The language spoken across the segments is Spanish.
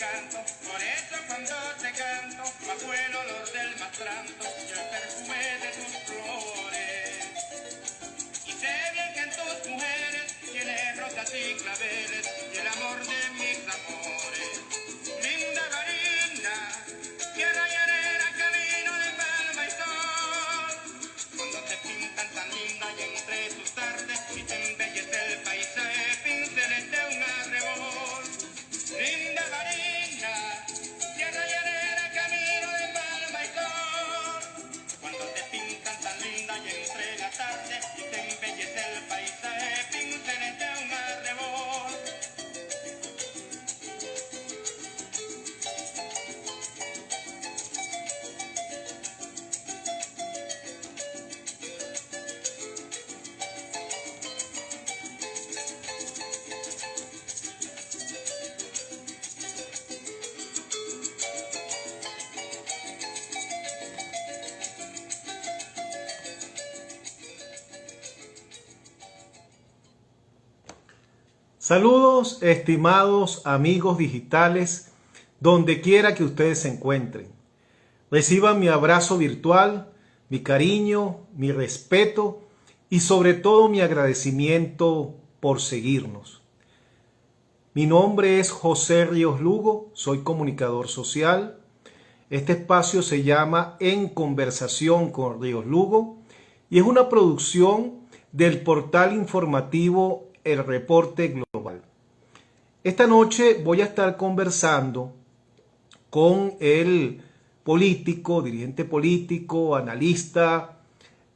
canto, por eso cuando te canto, bajo el olor del matranto y el perfume de tus flores. Y sé bien que en tus mujeres tienes rosas y claveles y el amor de mis amores. Linda Marina, tierra llanera, camino de palma y sol. Cuando te pintan tan linda y entre tus tardes y te embellece el paisaje, pinceles de un arrebol. Linda Marina, tierra llanera, camino de palma y sol. Cuando te pintan tan linda y entre la tarde y te embellece el paisaje, pinceles de un arrebol. Saludos, estimados amigos digitales, donde quiera que ustedes se encuentren. Reciban mi abrazo virtual, mi cariño, mi respeto y sobre todo mi agradecimiento por seguirnos. Mi nombre es José Ríos Lugo, soy comunicador social. Este espacio se llama En Conversación con Ríos Lugo y es una producción del portal informativo El Reporte Global. Esta noche voy a estar conversando con el político, dirigente político, analista,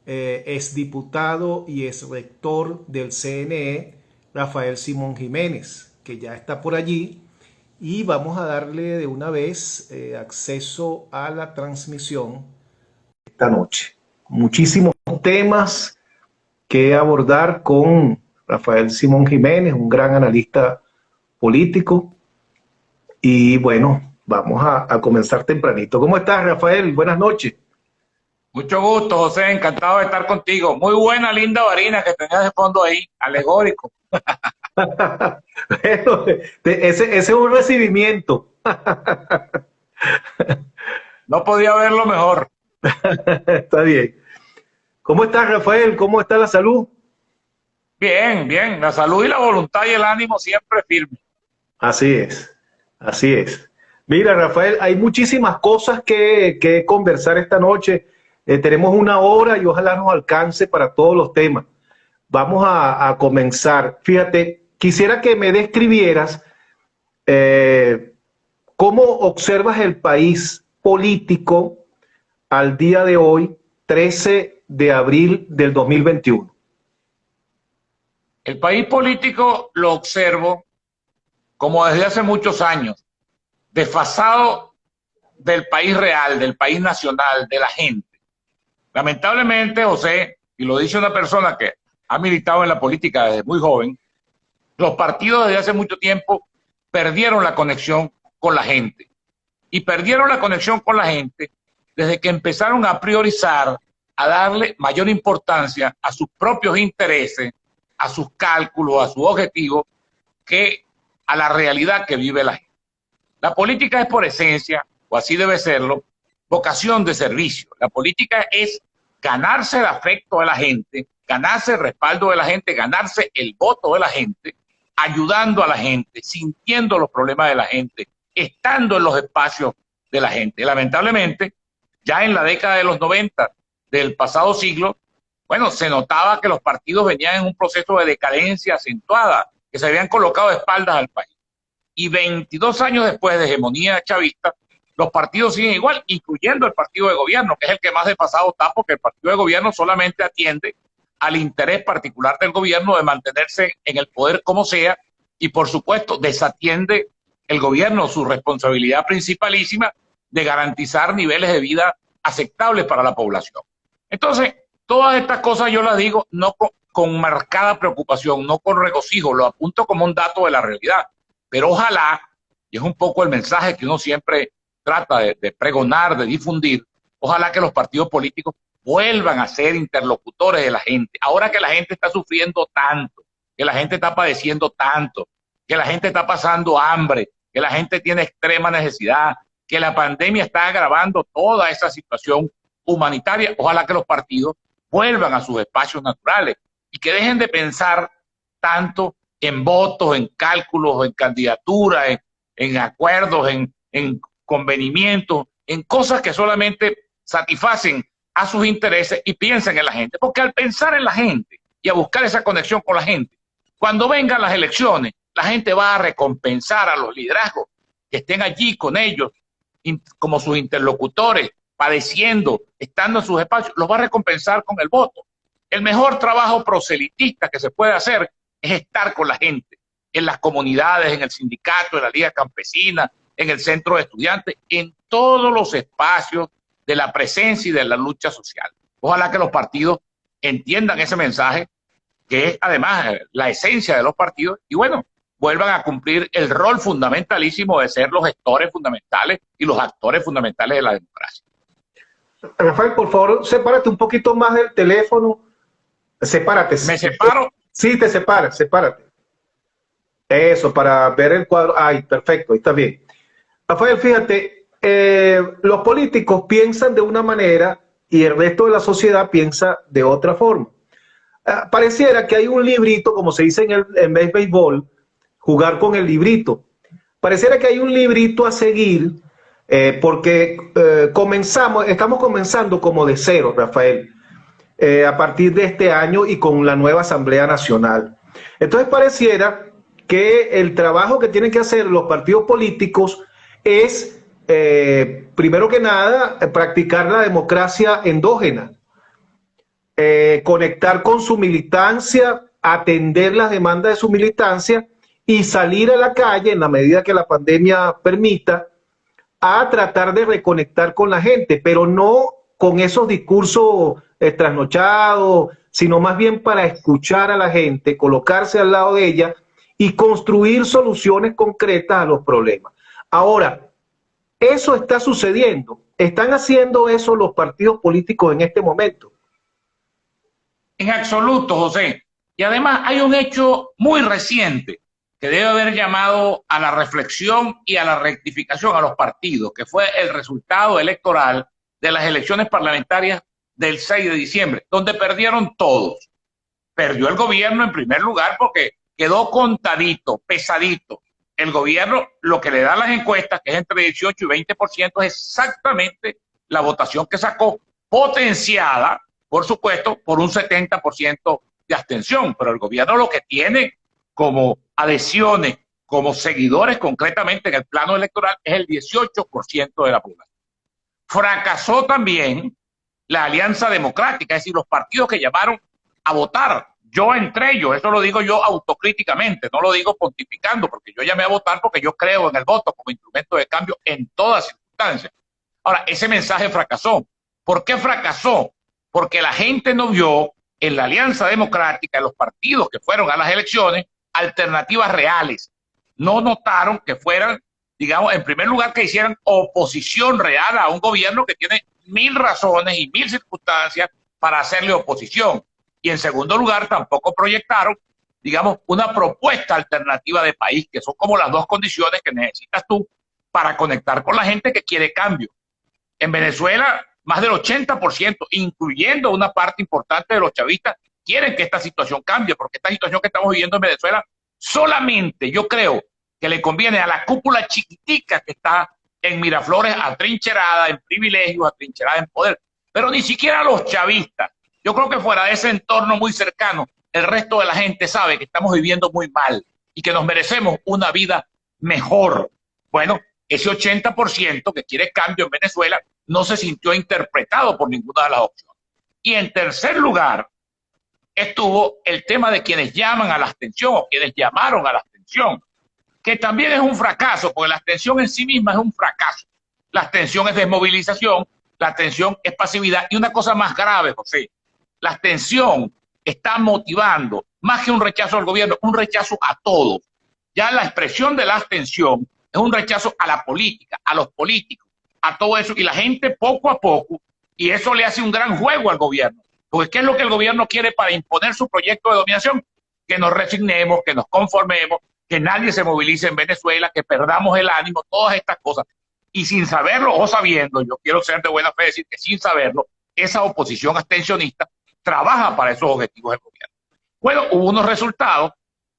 exdiputado y exrector del CNE, Rafael Simón Jiménez, que ya está por allí, y vamos a darle de una vez acceso a la transmisión esta noche. Muchísimos temas que abordar con Rafael Simón Jiménez, un gran analista político. Y bueno, vamos a comenzar tempranito. ¿Cómo estás, Rafael? Buenas noches. Mucho gusto, José. Encantado de estar contigo. Muy buena, linda varina que tenías de fondo ahí, alegórico. Bueno, ese es un recibimiento. No podía verlo mejor. Está bien. ¿Cómo estás, Rafael? ¿Cómo está la salud? Bien, bien. La salud y la voluntad y el ánimo siempre firme. Así es, así es. Mira, Rafael, hay muchísimas cosas que conversar esta noche. Tenemos una hora y ojalá nos alcance para todos los temas. Vamos a comenzar. Fíjate, quisiera que me describieras cómo observas el país político al día de hoy, 13 de abril del 2021. El país político lo observo como desde hace muchos años, desfasado del país real, del país nacional, de la gente. Lamentablemente, José, y lo dice una persona que ha militado en la política desde muy joven, los partidos desde hace mucho tiempo perdieron la conexión con la gente. Y perdieron la conexión con la gente desde que empezaron a priorizar, a darle mayor importancia a sus propios intereses, a sus cálculos, a sus objetivos, que a la realidad que vive la gente. La política es por esencia, o así debe serlo, vocación de servicio. La política es ganarse el afecto de la gente, ganarse el respaldo de la gente, ganarse el voto de la gente, ayudando a la gente, sintiendo los problemas de la gente, estando en los espacios de la gente. Lamentablemente, ya en la década de los 90 del pasado siglo, bueno, se notaba que los partidos venían en un proceso de decadencia acentuada, que se habían colocado de espaldas al país. Y 22 años después de hegemonía chavista, los partidos siguen igual, incluyendo el partido de gobierno, que es el que más desfasado está, porque el partido de gobierno solamente atiende al interés particular del gobierno de mantenerse en el poder como sea, y por supuesto desatiende el gobierno su responsabilidad principalísima de garantizar niveles de vida aceptables para la población. Entonces, todas estas cosas yo las digo no con marcada preocupación, no con regocijo, lo apunto como un dato de la realidad. Pero ojalá, y es un poco el mensaje que uno siempre trata de pregonar, de difundir, ojalá que los partidos políticos vuelvan a ser interlocutores de la gente. Ahora que la gente está sufriendo tanto, que la gente está padeciendo tanto, que la gente está pasando hambre, que la gente tiene extrema necesidad, que la pandemia está agravando toda esa situación humanitaria. Ojalá que los partidos vuelvan a sus espacios naturales y que dejen de pensar tanto en votos, en cálculos, en candidaturas, en acuerdos, en convenimientos, en cosas que solamente satisfacen a sus intereses y piensen en la gente. Porque al pensar en la gente y a buscar esa conexión con la gente, cuando vengan las elecciones, la gente va a recompensar a los liderazgos que estén allí con ellos, como sus interlocutores, padeciendo, estando en sus espacios, los va a recompensar con el voto. El mejor trabajo proselitista que se puede hacer es estar con la gente, en las comunidades, en el sindicato, en la liga campesina, en el centro de estudiantes, en todos los espacios de la presencia y de la lucha social. Ojalá que los partidos entiendan ese mensaje, que es además la esencia de los partidos, y bueno, vuelvan a cumplir el rol fundamentalísimo de ser los gestores fundamentales y los actores fundamentales de la democracia. Rafael, por favor, sepárate un poquito más del teléfono. Sepárate. ¿Me separo? Sí, te separas, sepárate. Eso, para ver el cuadro. Ay, perfecto, ahí está bien. Rafael, fíjate, los políticos piensan de una manera y el resto de la sociedad piensa de otra forma. Pareciera que hay un librito, como se dice en béisbol, jugar con el librito. Pareciera que hay un librito a seguir, porque estamos comenzando como de cero, Rafael, a partir de este año y con la nueva Asamblea Nacional. Entonces pareciera que el trabajo que tienen que hacer los partidos políticos es, primero que nada, practicar la democracia endógena, conectar con su militancia, atender las demandas de su militancia y salir a la calle en la medida que la pandemia permita a tratar de reconectar con la gente, pero no con esos discursos trasnochados, sino más bien para escuchar a la gente, colocarse al lado de ella y construir soluciones concretas a los problemas. Ahora, eso está sucediendo. ¿Están haciendo eso los partidos políticos en este momento? En absoluto, José. Y además hay un hecho muy reciente que debe haber llamado a la reflexión y a la rectificación a los partidos, que fue el resultado electoral de las elecciones parlamentarias del 6 de diciembre, donde perdieron todos. Perdió el gobierno en primer lugar porque quedó contadito, pesadito. El gobierno, lo que le dan las encuestas, que es entre 18 y 20%, es exactamente la votación que sacó, potenciada, por supuesto, por un 70% de abstención. Pero el gobierno lo que tiene como adhesiones, como seguidores concretamente en el plano electoral, es el 18% de la población. Fracasó también la Alianza Democrática, es decir, los partidos que llamaron a votar. Yo entre ellos, eso lo digo yo autocríticamente, no lo digo pontificando, porque yo llamé a votar porque yo creo en el voto como instrumento de cambio en todas circunstancias. Ahora, ese mensaje fracasó. ¿Por qué fracasó? Porque la gente no vio en la Alianza Democrática, en los partidos que fueron a las elecciones, alternativas reales. No notaron que fueran, digamos, en primer lugar, que hicieran oposición real a un gobierno que tiene 1000 razones y 1000 circunstancias para hacerle oposición. Y en segundo lugar, tampoco proyectaron, digamos, una propuesta alternativa de país, que son como las dos condiciones que necesitas tú para conectar con la gente que quiere cambio. En Venezuela, más del 80%, incluyendo una parte importante de los chavistas, quieren que esta situación cambie, porque esta situación que estamos viviendo en Venezuela solamente, yo creo, que le conviene a la cúpula chiquitica que está en Miraflores atrincherada, en privilegios, atrincherada en poder, pero ni siquiera a los chavistas. Yo creo que fuera de ese entorno muy cercano, el resto de la gente sabe que estamos viviendo muy mal y que nos merecemos una vida mejor. Bueno, ese 80% que quiere cambio en Venezuela no se sintió interpretado por ninguna de las opciones. Y en tercer lugar, estuvo el tema de quienes llaman a la abstención o quienes llamaron a la abstención, que también es un fracaso, porque la abstención en sí misma es un fracaso. La abstención es desmovilización, la abstención es pasividad y una cosa más grave, José, la abstención está motivando, más que un rechazo al gobierno, un rechazo a todos. Ya la expresión de la abstención es un rechazo a la política, a los políticos, a todo eso, y la gente poco a poco, y eso le hace un gran juego al gobierno. Porque ¿qué es lo que el gobierno quiere para imponer su proyecto de dominación? Que nos resignemos, que nos conformemos, que nadie se movilice en Venezuela, que perdamos el ánimo, todas estas cosas. Y sin saberlo o sabiendo, yo quiero ser de buena fe decir que sin saberlo, esa oposición abstencionista trabaja para esos objetivos del gobierno. Bueno, hubo unos resultados,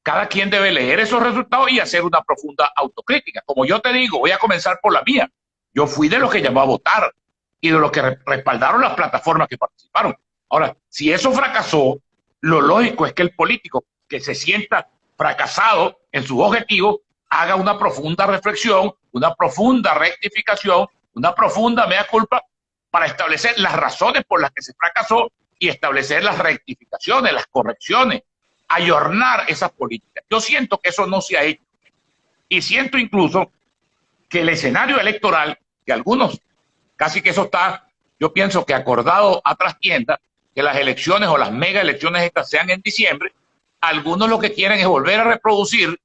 cada quien debe leer esos resultados y hacer una profunda autocrítica. Como yo te digo, voy a comenzar por la mía. Yo fui de los que llamó a votar y de los que respaldaron las plataformas que participaron. Ahora, si eso fracasó, lo lógico es que el político que se sienta fracasado en sus objetivos haga una profunda reflexión, una profunda rectificación, una profunda mea culpa para establecer las razones por las que se fracasó y establecer las rectificaciones, las correcciones, ayornar esas políticas. Yo siento que eso no se ha hecho y siento incluso que el escenario electoral, que algunos, casi que eso está, yo pienso que acordado a trastienda, que las elecciones o las mega elecciones estas sean en diciembre, algunos lo que quieren es volver a reproducir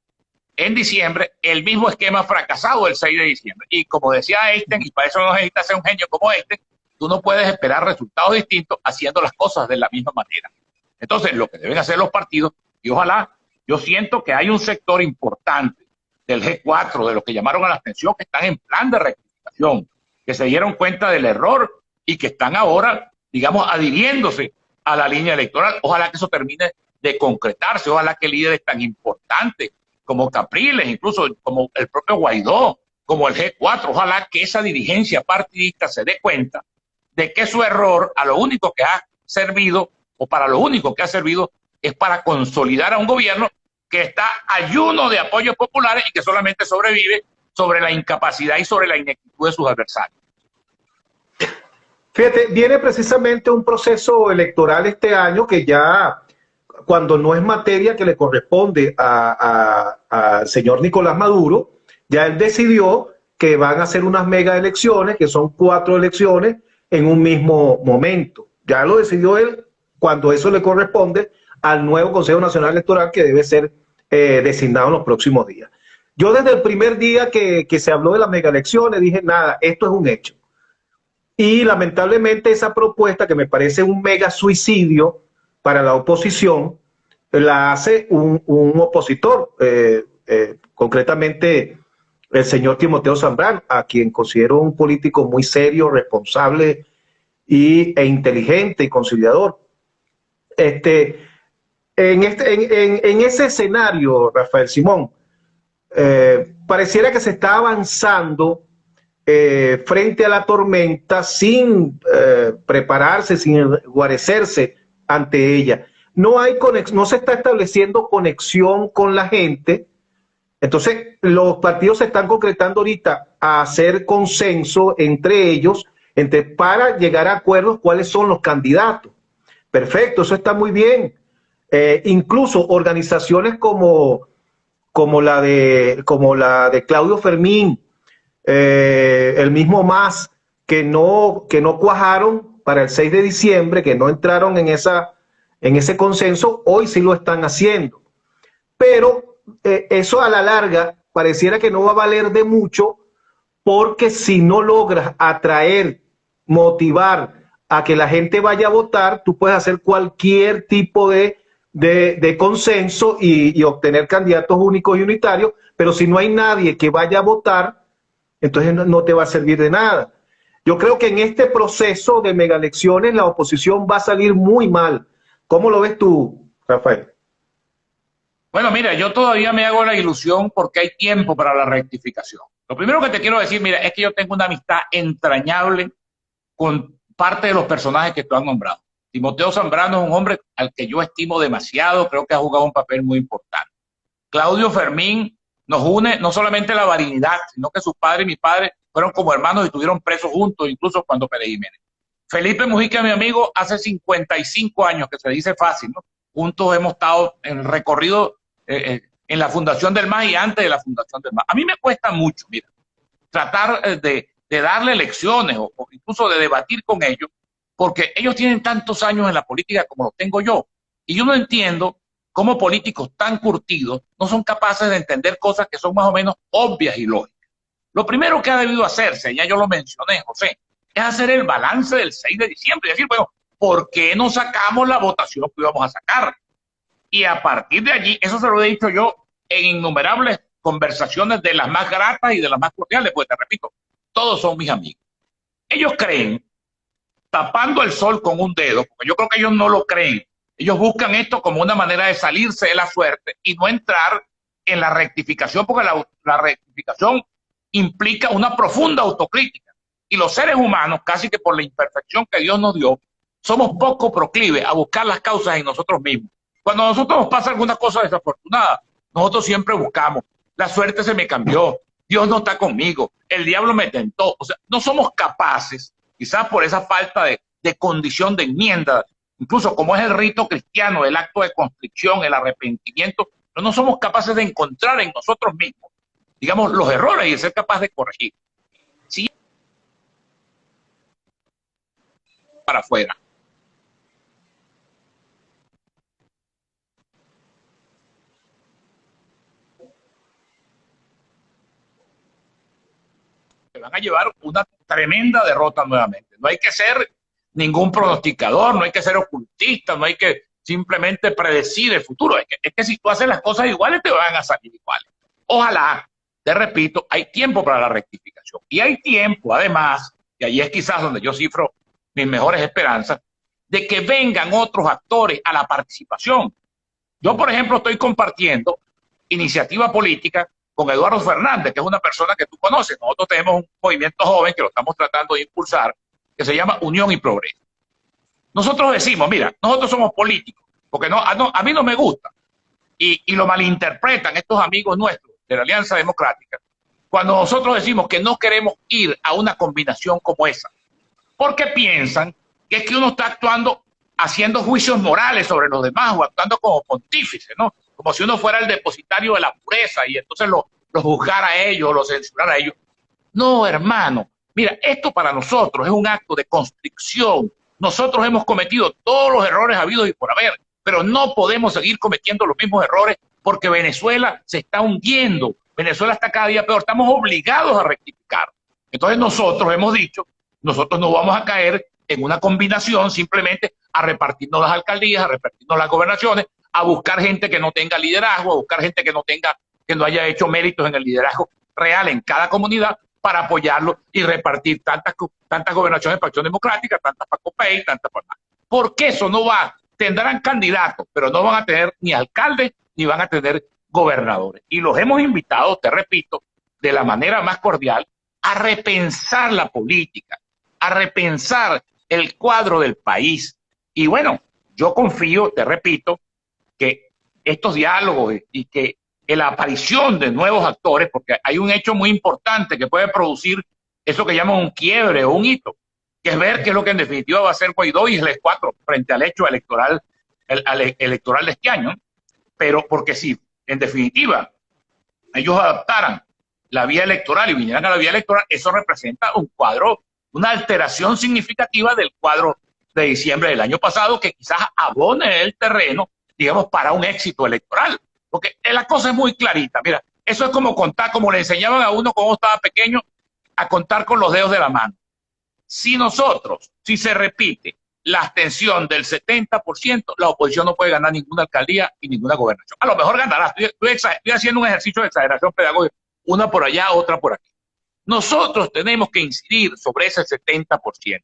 en diciembre el mismo esquema fracasado del 6 de diciembre. Y como decía Einstein, y para eso no necesitas ser un genio como este, tú no puedes esperar resultados distintos haciendo las cosas de la misma manera. Entonces, lo que deben hacer los partidos, y ojalá, yo siento que hay un sector importante del G4, de los que llamaron a la abstención, que están en plan de rectificación, que se dieron cuenta del error y que están ahora, digamos, adhiriéndose a la línea electoral. Ojalá que eso termine de concretarse, ojalá que líderes tan importantes como Capriles, incluso como el propio Guaidó, como el G4, ojalá que esa dirigencia partidista se dé cuenta de que su error a lo único que ha servido, o para lo único que ha servido, es para consolidar a un gobierno que está ayuno de apoyos populares y que solamente sobrevive sobre la incapacidad y sobre la ineptitud de sus adversarios. Fíjate, viene precisamente un proceso electoral este año que ya, cuando no es materia que le corresponde al señor Nicolás Maduro, ya él decidió que van a hacer unas mega elecciones, que son 4 elecciones en un mismo momento. Ya lo decidió él cuando eso le corresponde al nuevo Consejo Nacional Electoral que debe ser designado en los próximos días. Yo desde el primer día que se habló de las mega elecciones dije, nada, esto es un hecho. Y lamentablemente esa propuesta, que me parece un mega suicidio para la oposición, la hace un opositor, concretamente el señor Timoteo Zambrano, a quien considero un político muy serio, responsable e inteligente y conciliador. En ese escenario, Rafael Simón, pareciera que se está avanzando frente a la tormenta sin prepararse, sin guarecerse ante ella. No se está estableciendo conexión con la gente. Entonces, los partidos se están concretando ahorita a hacer consenso entre ellos para llegar a acuerdos cuáles son los candidatos. Perfecto, eso está muy bien. Incluso organizaciones como la de Claudio Fermín, el mismo MAS, que no cuajaron para el 6 de diciembre, que no entraron en ese consenso, hoy sí lo están haciendo. Pero eso a la larga pareciera que no va a valer de mucho, porque si no logras atraer, motivar a que la gente vaya a votar, tú puedes hacer cualquier tipo de consenso y obtener candidatos únicos y unitarios, pero si no hay nadie que vaya a votar, entonces no te va a servir de nada. Yo creo que en este proceso de megaelecciones la oposición va a salir muy mal. ¿Cómo lo ves tú, Rafael? Bueno, mira, yo todavía me hago la ilusión porque hay tiempo para la rectificación. Lo primero que te quiero decir, mira, es que yo tengo una amistad entrañable con parte de los personajes que tú has nombrado. Timoteo Zambrano es un hombre al que yo estimo demasiado, creo que ha jugado un papel muy importante. Claudio Fermín nos une no solamente la varinidad, sino que su padre y mi padre fueron como hermanos y estuvieron presos juntos, incluso cuando Pérez Jiménez. Felipe Mujica, mi amigo, hace 55 años, que se dice fácil, ¿no? Juntos hemos estado en el recorrido en la fundación del MAS y antes de la fundación del MAS. A mí me cuesta mucho, mira, tratar de darle lecciones o incluso de debatir con ellos, porque ellos tienen tantos años en la política como los tengo yo. Y yo no entiendo cómo políticos tan curtidos no son capaces de entender cosas que son más o menos obvias y lógicas. Lo primero que ha debido hacerse, ya yo lo mencioné, José, es hacer el balance del 6 de diciembre. Es decir, bueno, ¿por qué no sacamos la votación que íbamos a sacar? Y a partir de allí, eso se lo he dicho yo en innumerables conversaciones de las más gratas y de las más cordiales, porque te repito, todos son mis amigos. Ellos creen, tapando el sol con un dedo, porque yo creo que ellos no lo creen. Ellos buscan esto como una manera de salirse de la suerte y no entrar en la rectificación, porque la rectificación implica una profunda autocrítica. Y los seres humanos, casi que por la imperfección que Dios nos dio, somos poco proclives a buscar las causas en nosotros mismos. Cuando a nosotros nos pasa alguna cosa desafortunada, nosotros siempre buscamos, la suerte se me cambió, Dios no está conmigo, el diablo me tentó. O sea, no somos capaces, quizás por esa falta de condición de enmienda, incluso como es el rito cristiano, el acto de constricción, el arrepentimiento, no somos capaces de encontrar en nosotros mismos, digamos, los errores y de ser capaz de corregir. Sí, para afuera. Que van a llevar una tremenda derrota nuevamente. No hay que ser ningún pronosticador, no hay que ser ocultista, no hay que simplemente predecir el futuro. Es que si tú haces las cosas iguales, te van a salir iguales. Ojalá, te repito, hay tiempo para la rectificación. Y hay tiempo, además, y ahí es quizás donde yo cifro mis mejores esperanzas, de que vengan otros actores a la participación. Yo, por ejemplo, estoy compartiendo iniciativa política con Eduardo Fernández, que es una persona que tú conoces. Nosotros tenemos un movimiento joven que lo estamos tratando de impulsar, que se llama Unión y Progreso. Nosotros decimos, mira, nosotros somos políticos, porque a mí no me gusta, y lo malinterpretan estos amigos nuestros de la Alianza Democrática, cuando nosotros decimos que no queremos ir a una combinación como esa, porque piensan que es que uno está actuando, haciendo juicios morales sobre los demás, o actuando como pontífice, ¿no? Como si uno fuera el depositario de la pureza y entonces lo juzgara a ellos, lo censurara a ellos. No, hermano, mira, esto para nosotros es un acto de constricción. Nosotros hemos cometido todos los errores habidos y por haber, pero no podemos seguir cometiendo los mismos errores porque Venezuela se está hundiendo. Venezuela está cada día peor. Estamos obligados a rectificar. Entonces nosotros hemos dicho, nosotros no vamos a caer en una combinación simplemente a repartirnos las alcaldías, a repartirnos las gobernaciones, a buscar gente que no tenga liderazgo, a buscar gente que no haya hecho méritos en el liderazgo real en cada comunidad para apoyarlo y repartir tantas gobernaciones para Acción Democrática, tantas para COPEI, tantas para... Porque eso no va, tendrán candidatos, pero no van a tener ni alcaldes ni van a tener gobernadores. Y los hemos invitado, te repito, de la manera más cordial, a repensar la política, a repensar el cuadro del país. Y bueno, yo confío, te repito, que estos diálogos y que la aparición de nuevos actores, porque hay un hecho muy importante que puede producir eso que llaman un quiebre o un hito, que es ver qué es lo que en definitiva va a hacer Guaidó y el E4 frente al hecho electoral, electoral de este año. Pero porque si en definitiva ellos adaptaran la vía electoral y vinieran a la vía electoral, eso representa un cuadro, una alteración significativa del cuadro de diciembre del año pasado, que quizás abone el terreno, digamos, para un éxito electoral. Porque la cosa es muy clarita. Mira, eso es como contar, como le enseñaban a uno cuando estaba pequeño, a contar con los dedos de la mano. Si se repite la abstención del 70%, la oposición no puede ganar ninguna alcaldía y ninguna gobernación. A lo mejor ganará. Estoy haciendo un ejercicio de exageración pedagógica. Una por allá, otra por aquí. Nosotros tenemos que incidir sobre ese 70%.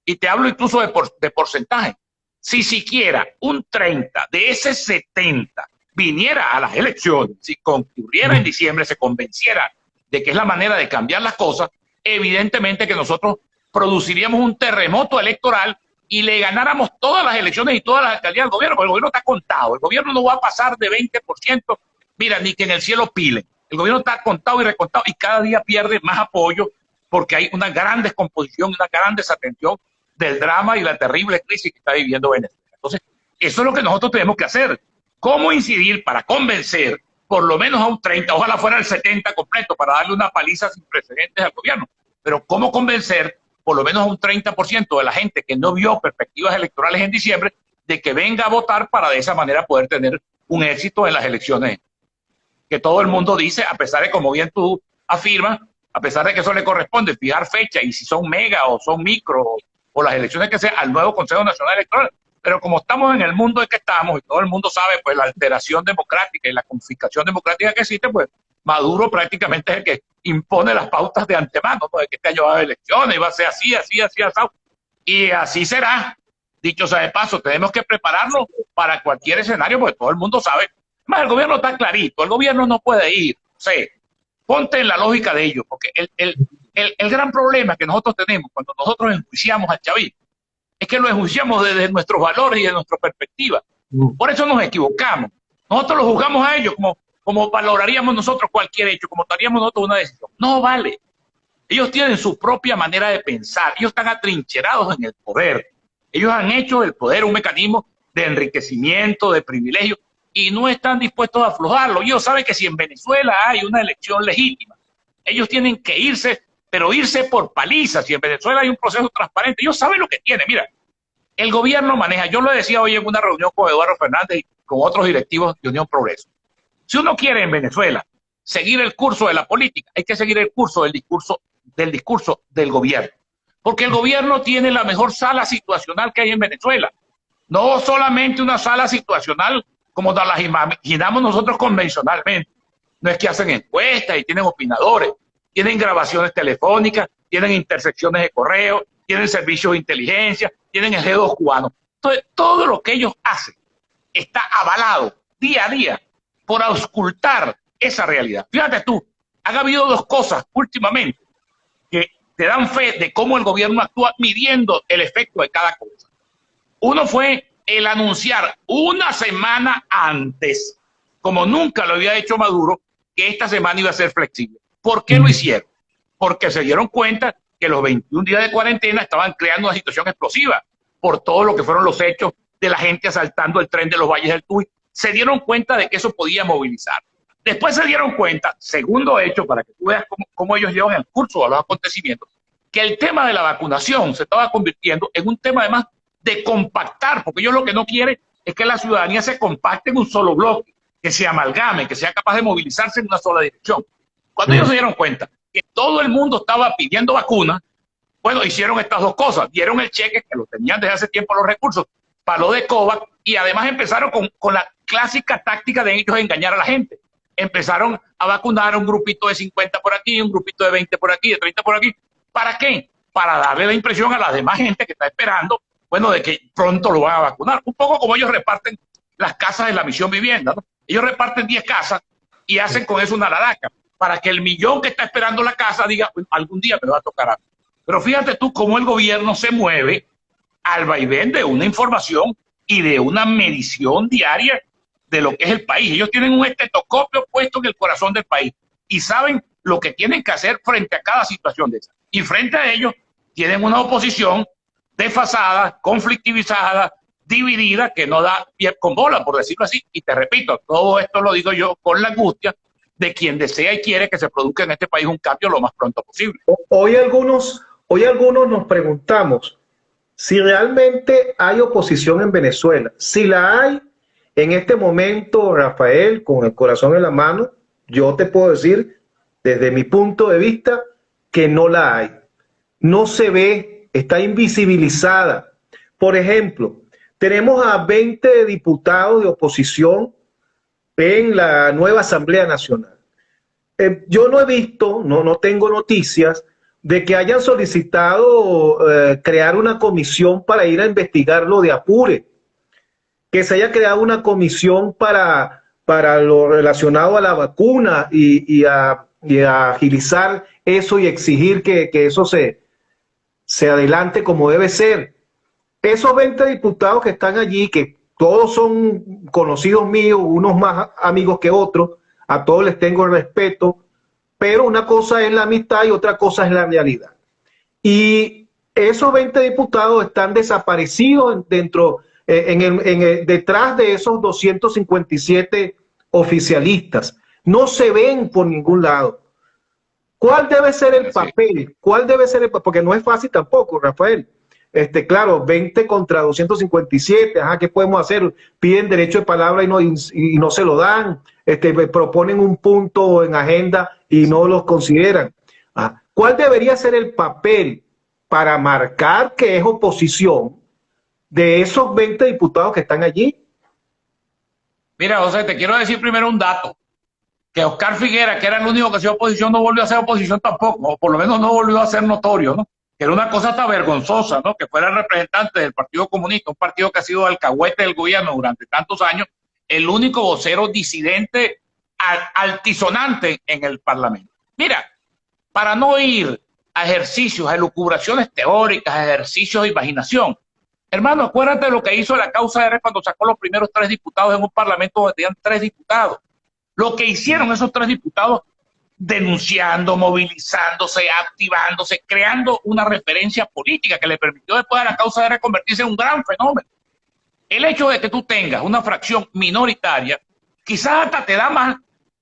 Y te hablo incluso de porcentaje. Si siquiera un 30 de ese 70 viniera a las elecciones, si concurriera en diciembre, se convenciera de que es la manera de cambiar las cosas, evidentemente que nosotros produciríamos un terremoto electoral y le ganáramos todas las elecciones y todas las alcaldías al gobierno, porque el gobierno está contado. El gobierno no va a pasar de 20%, mira, ni que en el cielo pilen. El gobierno está contado y recontado y cada día pierde más apoyo porque hay una gran descomposición, una gran desatención del drama y la terrible crisis que está viviendo Venezuela. Entonces, eso es lo que nosotros tenemos que hacer. ¿Cómo incidir para convencer por lo menos a un 30, ojalá fuera el 70 completo, para darle una paliza sin precedentes al gobierno? Pero ¿cómo convencer por lo menos a un 30% de la gente que no vio perspectivas electorales en diciembre de que venga a votar para de esa manera poder tener un éxito en las elecciones? Que todo el mundo dice, a pesar de, como bien tú afirmas, a pesar de que eso le corresponde fijar fecha y si son mega o son micro o las elecciones que sea al nuevo Consejo Nacional Electoral, Pero como estamos en el mundo en que estamos, y todo el mundo sabe pues la alteración democrática y la confiscación democrática que existe, pues Maduro prácticamente es el que impone las pautas de antemano, ¿no? De que este año va a haber elecciones y va a ser así, así, así, así. Y así será. Dicho sea de paso, tenemos que prepararnos para cualquier escenario, porque todo el mundo sabe. Además, el gobierno está clarito, el gobierno no puede ir. O sea, ponte en la lógica de ellos, porque el gran problema que nosotros tenemos cuando nosotros enjuiciamos al chavismo es que lo enjuiciamos desde nuestros valores y de nuestra perspectiva. Por eso nos equivocamos. Nosotros lo juzgamos a ellos como valoraríamos nosotros cualquier hecho, como tomaríamos nosotros una decisión. No vale. Ellos tienen su propia manera de pensar. Ellos están atrincherados en el poder. Ellos han hecho del poder un mecanismo de enriquecimiento, de privilegio, y no están dispuestos a aflojarlo. Ellos saben que si en Venezuela hay una elección legítima, ellos tienen que irse, pero irse por paliza. Si en Venezuela hay un proceso transparente, ellos saben lo que tienen. Mira, el gobierno maneja, yo lo decía hoy en una reunión con Eduardo Fernández y con otros directivos de Unión Progreso. Si uno quiere en Venezuela seguir el curso de la política, hay que seguir el curso del discurso del gobierno. Porque el gobierno tiene la mejor sala situacional que hay en Venezuela. No solamente una sala situacional como nos la imaginamos nosotros convencionalmente. No es que hacen encuestas y tienen opinadores, tienen grabaciones telefónicas, tienen intersecciones de correo, tienen servicios de inteligencia, tienen el G2 cubano. Entonces, todo lo que ellos hacen está avalado día a día por auscultar esa realidad. Fíjate tú, han habido dos cosas últimamente que te dan fe de cómo el gobierno actúa midiendo el efecto de cada cosa. Uno fue el anunciar una semana antes, como nunca lo había hecho Maduro, que esta semana iba a ser flexible. ¿Por qué lo hicieron? Porque se dieron cuenta que los 21 días de cuarentena estaban creando una situación explosiva por todo lo que fueron los hechos de la gente asaltando el tren de los Valles del Tuy. Se dieron cuenta de que eso podía movilizar. Después se dieron cuenta, segundo hecho, para que tú veas cómo ellos llevan el curso de los acontecimientos, que el tema de la vacunación se estaba convirtiendo en un tema además de compactar, porque ellos lo que no quieren es que la ciudadanía se compacte en un solo bloque, que se amalgame, que sea capaz de movilizarse en una sola dirección. Cuando ellos se dieron cuenta que todo el mundo estaba pidiendo vacunas, bueno, hicieron estas dos cosas, dieron el cheque, que lo tenían desde hace tiempo los recursos, para lo de COVAX, y además empezaron con la clásica táctica de ellos engañar a la gente. Empezaron a vacunar a un grupito de 50 por aquí, un grupito de 20 por aquí, de 30 por aquí. ¿Para qué? Para darle la impresión a la demás gente que está esperando, bueno, de que pronto lo van a vacunar. Un poco como ellos reparten las casas de la Misión Vivienda, ¿no? Ellos reparten 10 casas y hacen con eso una laraca, para que el millón que está esperando la casa diga, algún día me va a tocar algo. Pero fíjate tú cómo el gobierno se mueve al vaivén de una información y de una medición diaria de lo que es el país. Ellos tienen un estetoscopio puesto en el corazón del país y saben lo que tienen que hacer frente a cada situación de esa. Y frente a ellos tienen una oposición desfasada, conflictivizada, dividida, que no da pie con bola, por decirlo así. Y te repito, todo esto lo digo yo con la angustia de quien desea y quiere que se produzca en este país un cambio lo más pronto posible. Hoy algunos nos preguntamos si realmente hay oposición en Venezuela. Si la hay, en este momento, Rafael, con el corazón en la mano, yo te puedo decir, desde mi punto de vista, que no la hay. No se ve, está invisibilizada. Por ejemplo, tenemos a 20 diputados de oposición en la nueva Asamblea Nacional. Yo no he visto, no tengo noticias de que hayan solicitado crear una comisión para ir a investigarlo de apure, que se haya creado una comisión para lo relacionado a la vacuna y a agilizar eso y exigir que eso se adelante como debe ser. Esos 20 diputados que están allí, que todos son conocidos míos, unos más amigos que otros, a todos les tengo el respeto, pero una cosa es la amistad y otra cosa es la realidad. Y esos 20 diputados están desaparecidos detrás de esos 257 oficialistas. No se ven por ningún lado. ¿Cuál debe ser el papel? ¿Cuál debe ser el papel? Porque no es fácil tampoco, Rafael. Claro, 20 contra 257, ¿qué podemos hacer? Piden derecho de palabra y no se lo dan, proponen un punto en agenda y no los consideran. ¿Cuál debería ser el papel para marcar que es oposición de esos 20 diputados que están allí? Mira, José, te quiero decir primero un dato, que Oscar Figuera, que era el único que hacía oposición, no volvió a hacer oposición tampoco, o por lo menos no volvió a ser notorio, ¿no? Que era una cosa tan vergonzosa, ¿no? Que fuera el representante del Partido Comunista, un partido que ha sido alcahuete del gobierno durante tantos años, el único vocero disidente altisonante en el Parlamento. Mira, para no ir a ejercicios, a elucubraciones teóricas, a ejercicios de imaginación, hermano, acuérdate de lo que hizo la causa R cuando sacó los primeros 3 diputados en un parlamento donde tenían 3 diputados. Lo que hicieron esos 3 diputados denunciando, movilizándose, activándose, creando una referencia política que le permitió después a la causa R convertirse en un gran fenómeno. El hecho de que tú tengas una fracción minoritaria, quizás hasta te da más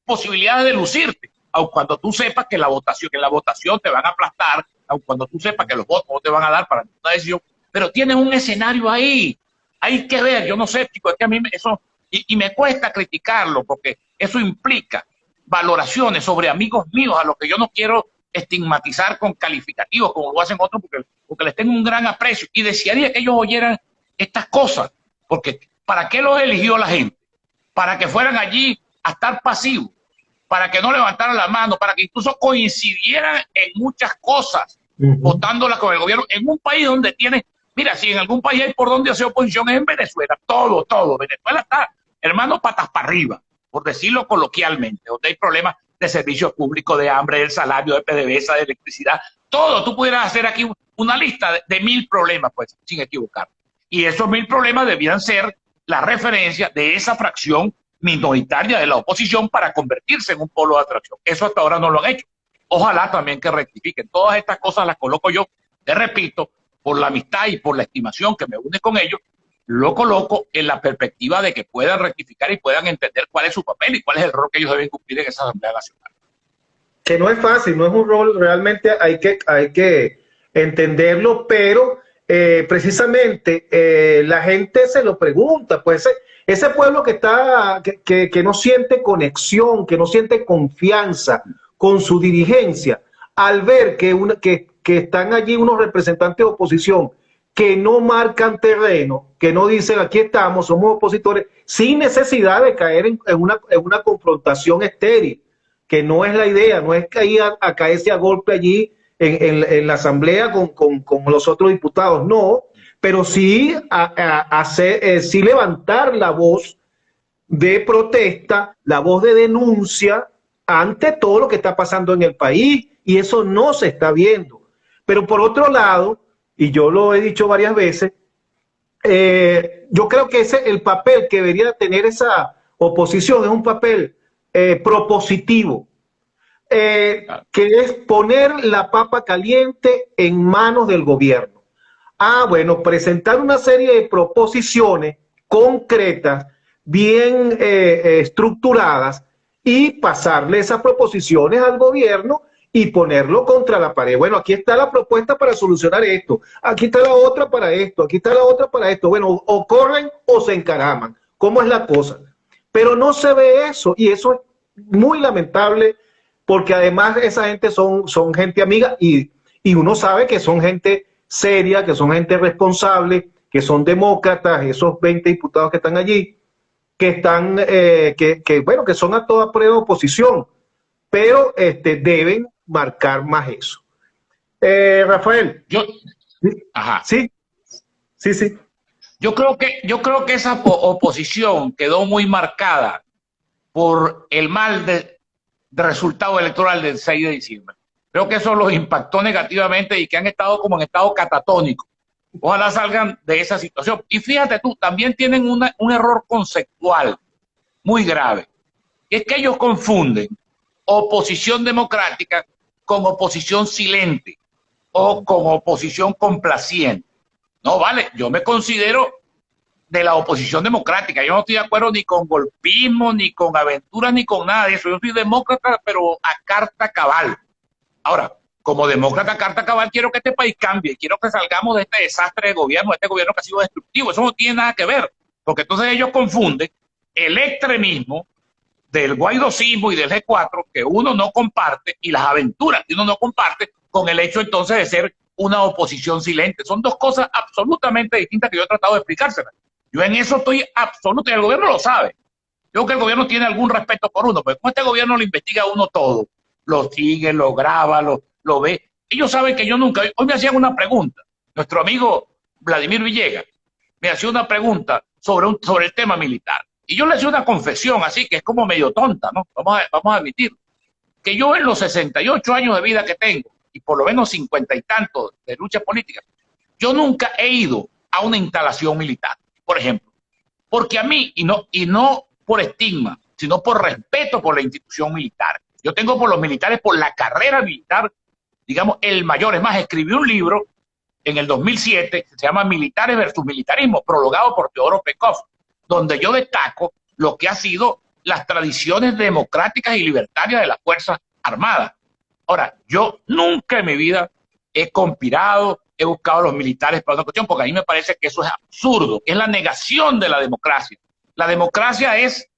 posibilidades de lucirte, aun cuando tú sepas que la votación te van a aplastar, aun cuando tú sepas que los votos no te van a dar para ninguna decisión, pero tienes un escenario ahí. Hay que ver, yo no sé, chicos, es que a mí eso, y me cuesta criticarlo, porque eso implica valoraciones sobre amigos míos a los que yo no quiero estigmatizar con calificativos, como lo hacen otros, porque les tengo un gran aprecio, y desearía que ellos oyeran estas cosas, porque ¿para qué los eligió la gente? Para que fueran allí a estar pasivos, para que no levantaran la mano, para que incluso coincidieran en muchas cosas, votándolas con el gobierno, en un país donde tiene, mira, si en algún país hay por donde hacer oposición es en Venezuela, todo, Venezuela está, hermano, patas para arriba, por decirlo coloquialmente, donde hay problemas de servicios públicos, de hambre, del salario, de PDVSA, de electricidad, todo. Tú pudieras hacer aquí una lista de 1000 problemas, pues, sin equivocar. Y esos 1000 problemas debían ser la referencia de esa fracción minoritaria de la oposición para convertirse en un polo de atracción. Eso hasta ahora no lo han hecho. Ojalá también que rectifiquen. Todas estas cosas las coloco yo, te repito, por la amistad y por la estimación que me une con ellos, lo coloco en la perspectiva de que puedan rectificar y puedan entender cuál es su papel y cuál es el rol que ellos deben cumplir en esa Asamblea Nacional. Que no es fácil, no es un rol, realmente hay que entenderlo, pero precisamente la gente se lo pregunta, pues ese pueblo que está, que no siente conexión, que no siente confianza con su dirigencia, al ver que están allí unos representantes de oposición que no marcan terreno, que no dicen aquí estamos, somos opositores, sin necesidad de caer en una confrontación estéril, que no es la idea, no es caer a caerse a golpe allí en la asamblea con los otros diputados, no, pero sí sí levantar la voz de protesta, la voz de denuncia ante todo lo que está pasando en el país, y eso no se está viendo. Pero por otro lado, y yo lo he dicho varias veces, yo creo que ese el papel que debería tener esa oposición es un papel propositivo, que es poner la papa caliente en manos del gobierno. Bueno, presentar una serie de proposiciones concretas, bien estructuradas, y pasarle esas proposiciones al gobierno y ponerlo contra la pared. Bueno, aquí está la propuesta para solucionar esto, aquí está la otra para esto, aquí está la otra para esto. Bueno, o corren o se encaraman. ¿Cómo es la cosa? Pero no se ve eso, y eso es muy lamentable, porque además esa gente son gente amiga, y uno sabe que son gente seria, que son gente responsable, que son demócratas, esos 20 diputados que están allí, que están, bueno, que son a toda prueba oposición, pero deben marcar más eso. Rafael. Ajá. Sí. Yo creo que esa oposición quedó muy marcada por el mal de resultado electoral del 6 de diciembre. Creo que eso los impactó negativamente y que han estado como en estado catatónico. Ojalá salgan de esa situación. Y fíjate tú, también tienen un error conceptual muy grave. Es que ellos confunden oposición democrática con oposición silente o con oposición complaciente. No, vale, yo me considero de la oposición democrática. Yo no estoy de acuerdo ni con golpismo, ni con aventuras, ni con nada de eso. Yo soy demócrata, pero a carta cabal. Ahora, como demócrata a carta cabal, quiero que este país cambie, quiero que salgamos de este desastre de gobierno, de este gobierno que ha sido destructivo. Eso no tiene nada que ver, porque entonces ellos confunden el extremismo del guaidosismo y del G4, que uno no comparte, y las aventuras que uno no comparte, con el hecho entonces de ser una oposición silente. Son dos cosas absolutamente distintas que yo he tratado de explicárselas. Yo en eso estoy absoluto, y el gobierno lo sabe. Yo creo que el gobierno tiene algún respeto por uno, pero como este gobierno lo investiga a uno todo, lo sigue, lo graba, lo ve. Ellos saben que yo nunca... Hoy me hacían una pregunta. Nuestro amigo Vladimir Villegas me hacía una pregunta sobre el tema militar. Y yo le hacía una confesión así, que es como medio tonta, ¿no? Vamos a admitir que yo en los 68 años de vida que tengo, y por lo menos 50 y tantos de lucha política, yo nunca he ido a una instalación militar, por ejemplo. Porque a mí, y no por estigma, sino por respeto por la institución militar. Yo tengo por los militares, por la carrera militar, digamos, el mayor. Es más, escribí un libro en el 2007 que se llama Militares versus Militarismo, prologado por Teodoro Pekov, donde yo destaco lo que ha sido las tradiciones democráticas y libertarias de las Fuerzas Armadas. Ahora, yo nunca en mi vida he conspirado, he buscado a los militares para una cuestión, porque a mí me parece que eso es absurdo, que es la negación de la democracia. La democracia es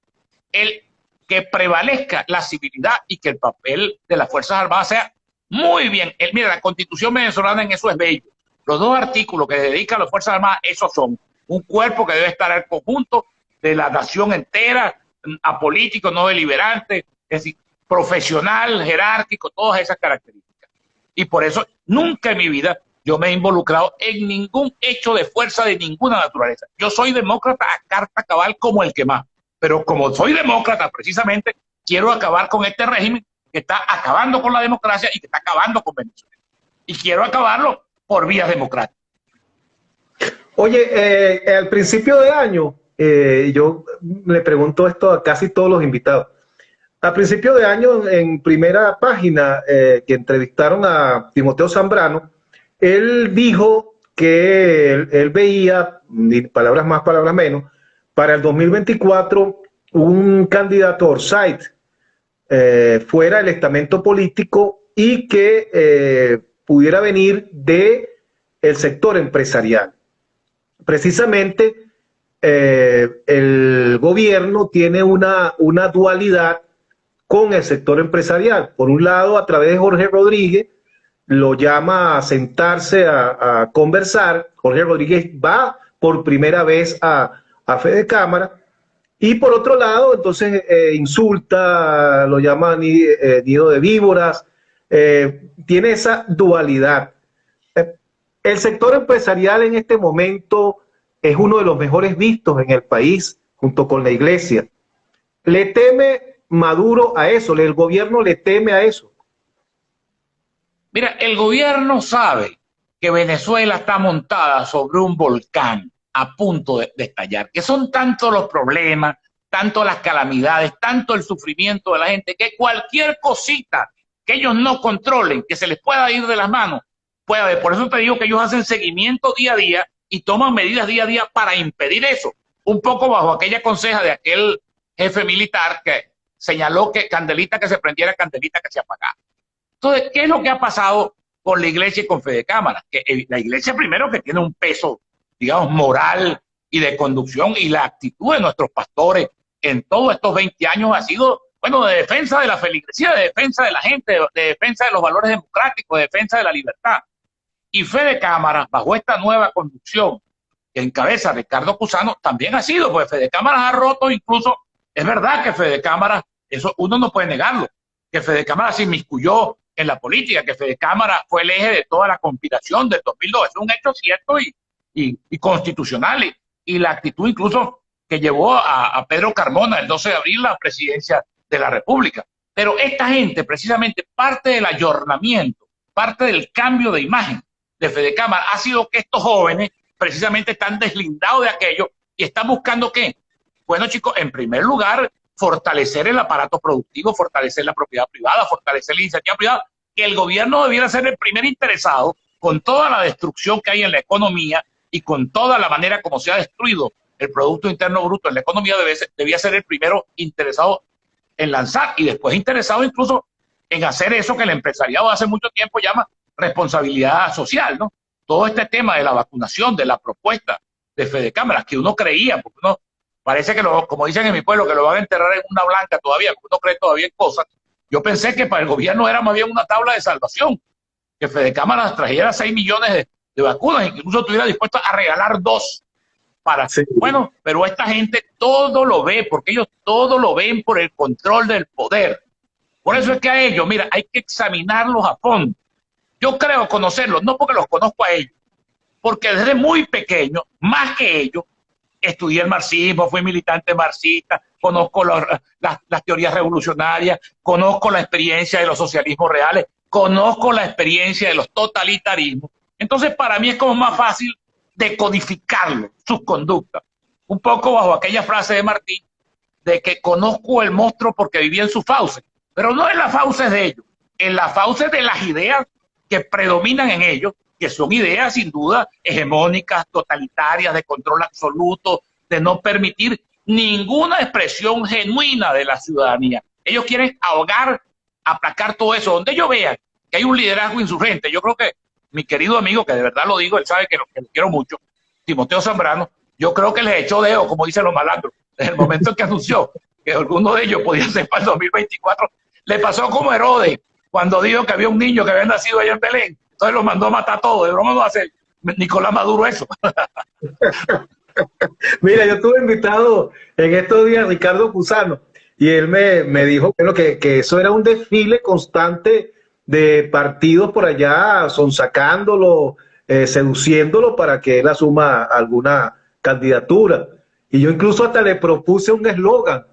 el que prevalezca la civilidad y que el papel de las Fuerzas Armadas sea muy bien. Mira, la Constitución venezolana en eso es bello. Los dos artículos que dedican a las Fuerzas Armadas, esos son un cuerpo que debe estar al conjunto de la nación entera, apolítico, no deliberante, es decir, profesional, jerárquico, todas esas características. Y por eso nunca en mi vida yo me he involucrado en ningún hecho de fuerza de ninguna naturaleza. Yo soy demócrata a carta cabal como el que más. Pero como soy demócrata, precisamente, quiero acabar con este régimen que está acabando con la democracia y que está acabando con Venezuela. Y quiero acabarlo por vías democráticas. Oye, al principio de año, yo le pregunto esto a casi todos los invitados. A principio de año, en primera página, que entrevistaron a Timoteo Zambrano, él dijo que él veía, palabras más, palabras menos, para el 2024 un candidato Orsait fuera el estamento político y que pudiera venir de el sector empresarial. Precisamente el gobierno tiene una dualidad con el sector empresarial. Por un lado, a través de Jorge Rodríguez, lo llama a sentarse a conversar. Jorge Rodríguez va por primera vez a Fede Cámara, y por otro lado, entonces insulta, lo llama nido de víboras, tiene esa dualidad. El sector empresarial en este momento es uno de los mejores vistos en el país, junto con la iglesia. ¿Le teme Maduro a eso? ¿El gobierno le teme a eso? Mira, el gobierno sabe que Venezuela está montada sobre un volcán a punto de estallar, que son tantos los problemas, tanto las calamidades, tanto el sufrimiento de la gente, que cualquier cosita que ellos no controlen, que se les pueda ir de las manos, puede haber. Por eso te digo que ellos hacen seguimiento día a día y toman medidas día a día para impedir eso. Un poco bajo aquella conseja de aquel jefe militar que señaló que candelita que se prendiera, candelita que se apagara. Entonces, ¿qué es lo que ha pasado con la iglesia y con Fede Cámara? Que la iglesia primero que tiene un peso, digamos, moral y de conducción, y la actitud de nuestros pastores en todos estos 20 años ha sido, bueno, de defensa de la feligresía, de defensa de la gente, de defensa de los valores democráticos, de defensa de la libertad. Y Fede Cámara, bajo esta nueva conducción que encabeza Ricardo Cusano, también ha sido, pues Fede Cámara ha roto incluso, es verdad que Fede Cámara, eso uno no puede negarlo, que Fede Cámara se inmiscuyó en la política, que Fede Cámara fue el eje de toda la conspiración del 2002, es un hecho cierto y constitucional, y la actitud incluso que llevó a Pedro Carmona el 12 de abril a la presidencia de la República. Pero esta gente, precisamente, parte del ayornamiento, parte del cambio de imagen de Fede Cámara ha sido que estos jóvenes precisamente están deslindados de aquello y están buscando ¿qué? Bueno, chicos, en primer lugar, fortalecer el aparato productivo, fortalecer la propiedad privada, fortalecer la iniciativa privada, que el gobierno debiera ser el primer interesado con toda la destrucción que hay en la economía y con toda la manera como se ha destruido el Producto Interno Bruto en la economía, debía ser el primero interesado en lanzar y después interesado incluso en hacer eso que el empresariado hace mucho tiempo llama responsabilidad social, ¿no? Todo este tema de la vacunación, de la propuesta de Fede Cámara, que uno creía, porque uno parece que, como dicen en mi pueblo, que lo van a enterrar en una blanca todavía, porque uno cree todavía en cosas. Yo pensé que para el gobierno era más bien una tabla de salvación, que Fede Cámara trajera 6 millones de vacunas, incluso estuviera dispuesto a regalar 2 para... Sí. Bueno, pero esta gente todo lo ve, porque ellos todo lo ven por el control del poder. Por eso es que a ellos, mira, hay que examinarlos a fondo. Yo creo conocerlos, no porque los conozco a ellos, porque desde muy pequeño, más que ellos, estudié el marxismo, fui militante marxista, conozco las teorías revolucionarias, conozco la experiencia de los socialismos reales, conozco la experiencia de los totalitarismos. Entonces, para mí es como más fácil decodificarlo, sus conductas. Un poco bajo aquella frase de Martí, de que conozco el monstruo porque vivía en sus fauces, pero no en las fauces de ellos, en las fauces de las ideas que predominan en ellos, que son ideas sin duda hegemónicas, totalitarias, de control absoluto, de no permitir ninguna expresión genuina de la ciudadanía. Ellos quieren ahogar, aplacar todo eso. Donde ellos vean que hay un liderazgo insurgente, yo creo que mi querido amigo, que de verdad lo digo, él sabe que lo quiero mucho, Timoteo Zambrano, yo creo que les echó dedo, como dicen los malandros, en el momento en que anunció que alguno de ellos podía ser para el 2024, le pasó como Herodes, cuando dijo que había un niño que había nacido allá en Belén, entonces lo mandó a matar todo. De broma no va a hacer Nicolás Maduro eso. Mira, yo estuve invitado en estos días a Ricardo Cusano y él me dijo bueno, que eso era un desfile constante de partidos por allá, sonsacándolo, seduciéndolo para que él asuma alguna candidatura. Y yo incluso hasta le propuse un eslogan,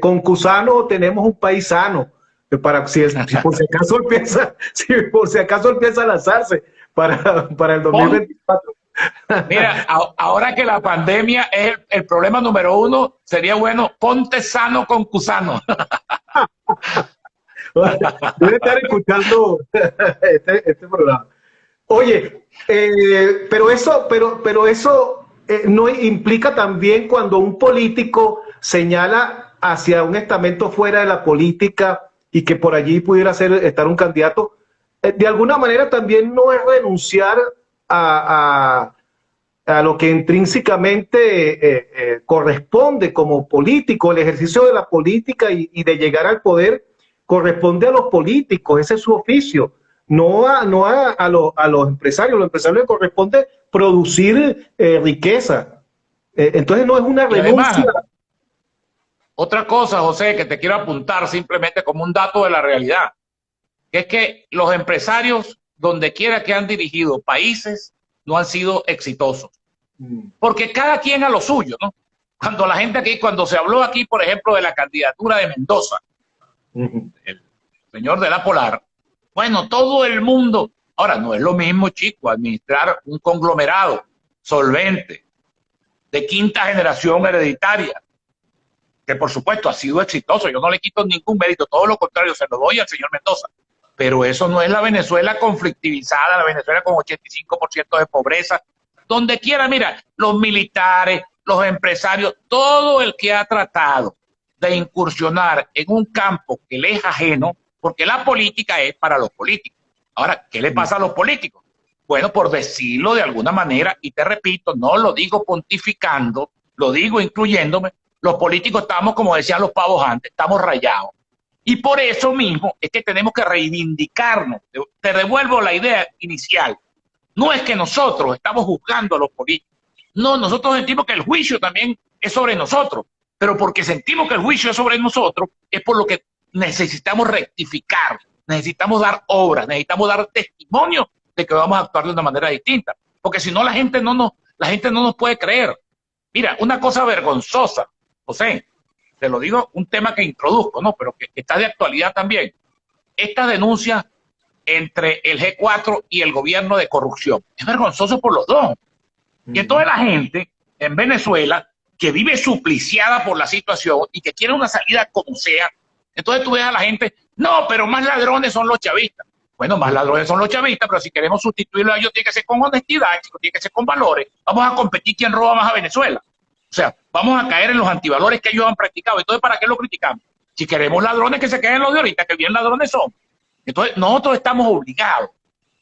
con Cusano tenemos un país sano, para si por si acaso empieza, si por si acaso empieza a lanzarse para el 2024. Mira, ahora que la pandemia es el problema número 1, sería bueno, ponte sano con Cusano. Debe estar escuchando este programa. Oye, pero eso no implica también cuando un político señala hacia un estamento fuera de la política y que por allí pudiera estar un candidato, de alguna manera también no es renunciar a lo que intrínsecamente corresponde como político. El ejercicio de la política y de llegar al poder corresponde a los políticos, ese es su oficio, no a los empresarios. A los empresarios les corresponde producir riqueza. Entonces no es una renuncia. Además, otra cosa, José, que te quiero apuntar simplemente como un dato de la realidad, que es que los empresarios, donde quiera que han dirigido países, no han sido exitosos. Porque cada quien a lo suyo, ¿no? Cuando la gente aquí, cuando se habló aquí, por ejemplo, de la candidatura de Mendoza, el señor de la Polar, bueno, todo el mundo, ahora no es lo mismo, chico, administrar un conglomerado solvente, de quinta generación hereditaria, que por supuesto ha sido exitoso, yo no le quito ningún mérito, todo lo contrario, se lo doy al señor Mendoza, pero eso no es la Venezuela conflictivizada, la Venezuela con 85% de pobreza, donde quiera, mira, los militares, los empresarios, todo el que ha tratado de incursionar en un campo que le es ajeno, porque la política es para los políticos. Ahora, ¿qué le pasa a los políticos? Bueno, por decirlo de alguna manera, y te repito, no lo digo pontificando, lo digo incluyéndome, los políticos estamos, como decían los pavos antes, estamos rayados. Y por eso mismo es que tenemos que reivindicarnos. Te devuelvo la idea inicial. No es que nosotros estamos juzgando a los políticos. No, nosotros sentimos que el juicio también es sobre nosotros. Pero porque sentimos que el juicio es sobre nosotros, es por lo que necesitamos rectificar, necesitamos dar obras, necesitamos dar testimonio de que vamos a actuar de una manera distinta. Porque si no, la gente no nos puede creer. Mira, una cosa vergonzosa, José, te lo digo, un tema que introduzco, ¿no? Pero que está de actualidad también. Esta denuncia entre el G4 y el gobierno de corrupción. Es vergonzoso por los dos. Y entonces la gente en Venezuela, que vive supliciada por la situación y que quiere una salida como sea, entonces tú ves a la gente, no, pero más ladrones son los chavistas. Bueno, más ladrones son los chavistas, pero si queremos sustituirlo a ellos, tiene que ser con honestidad, chicos, tiene que ser con valores. Vamos a competir quién roba más a Venezuela. O sea, vamos a caer en los antivalores que ellos han practicado. Entonces, ¿para qué lo criticamos? Si queremos ladrones, que se queden los de ahorita, que bien ladrones son. Entonces, nosotros estamos obligados.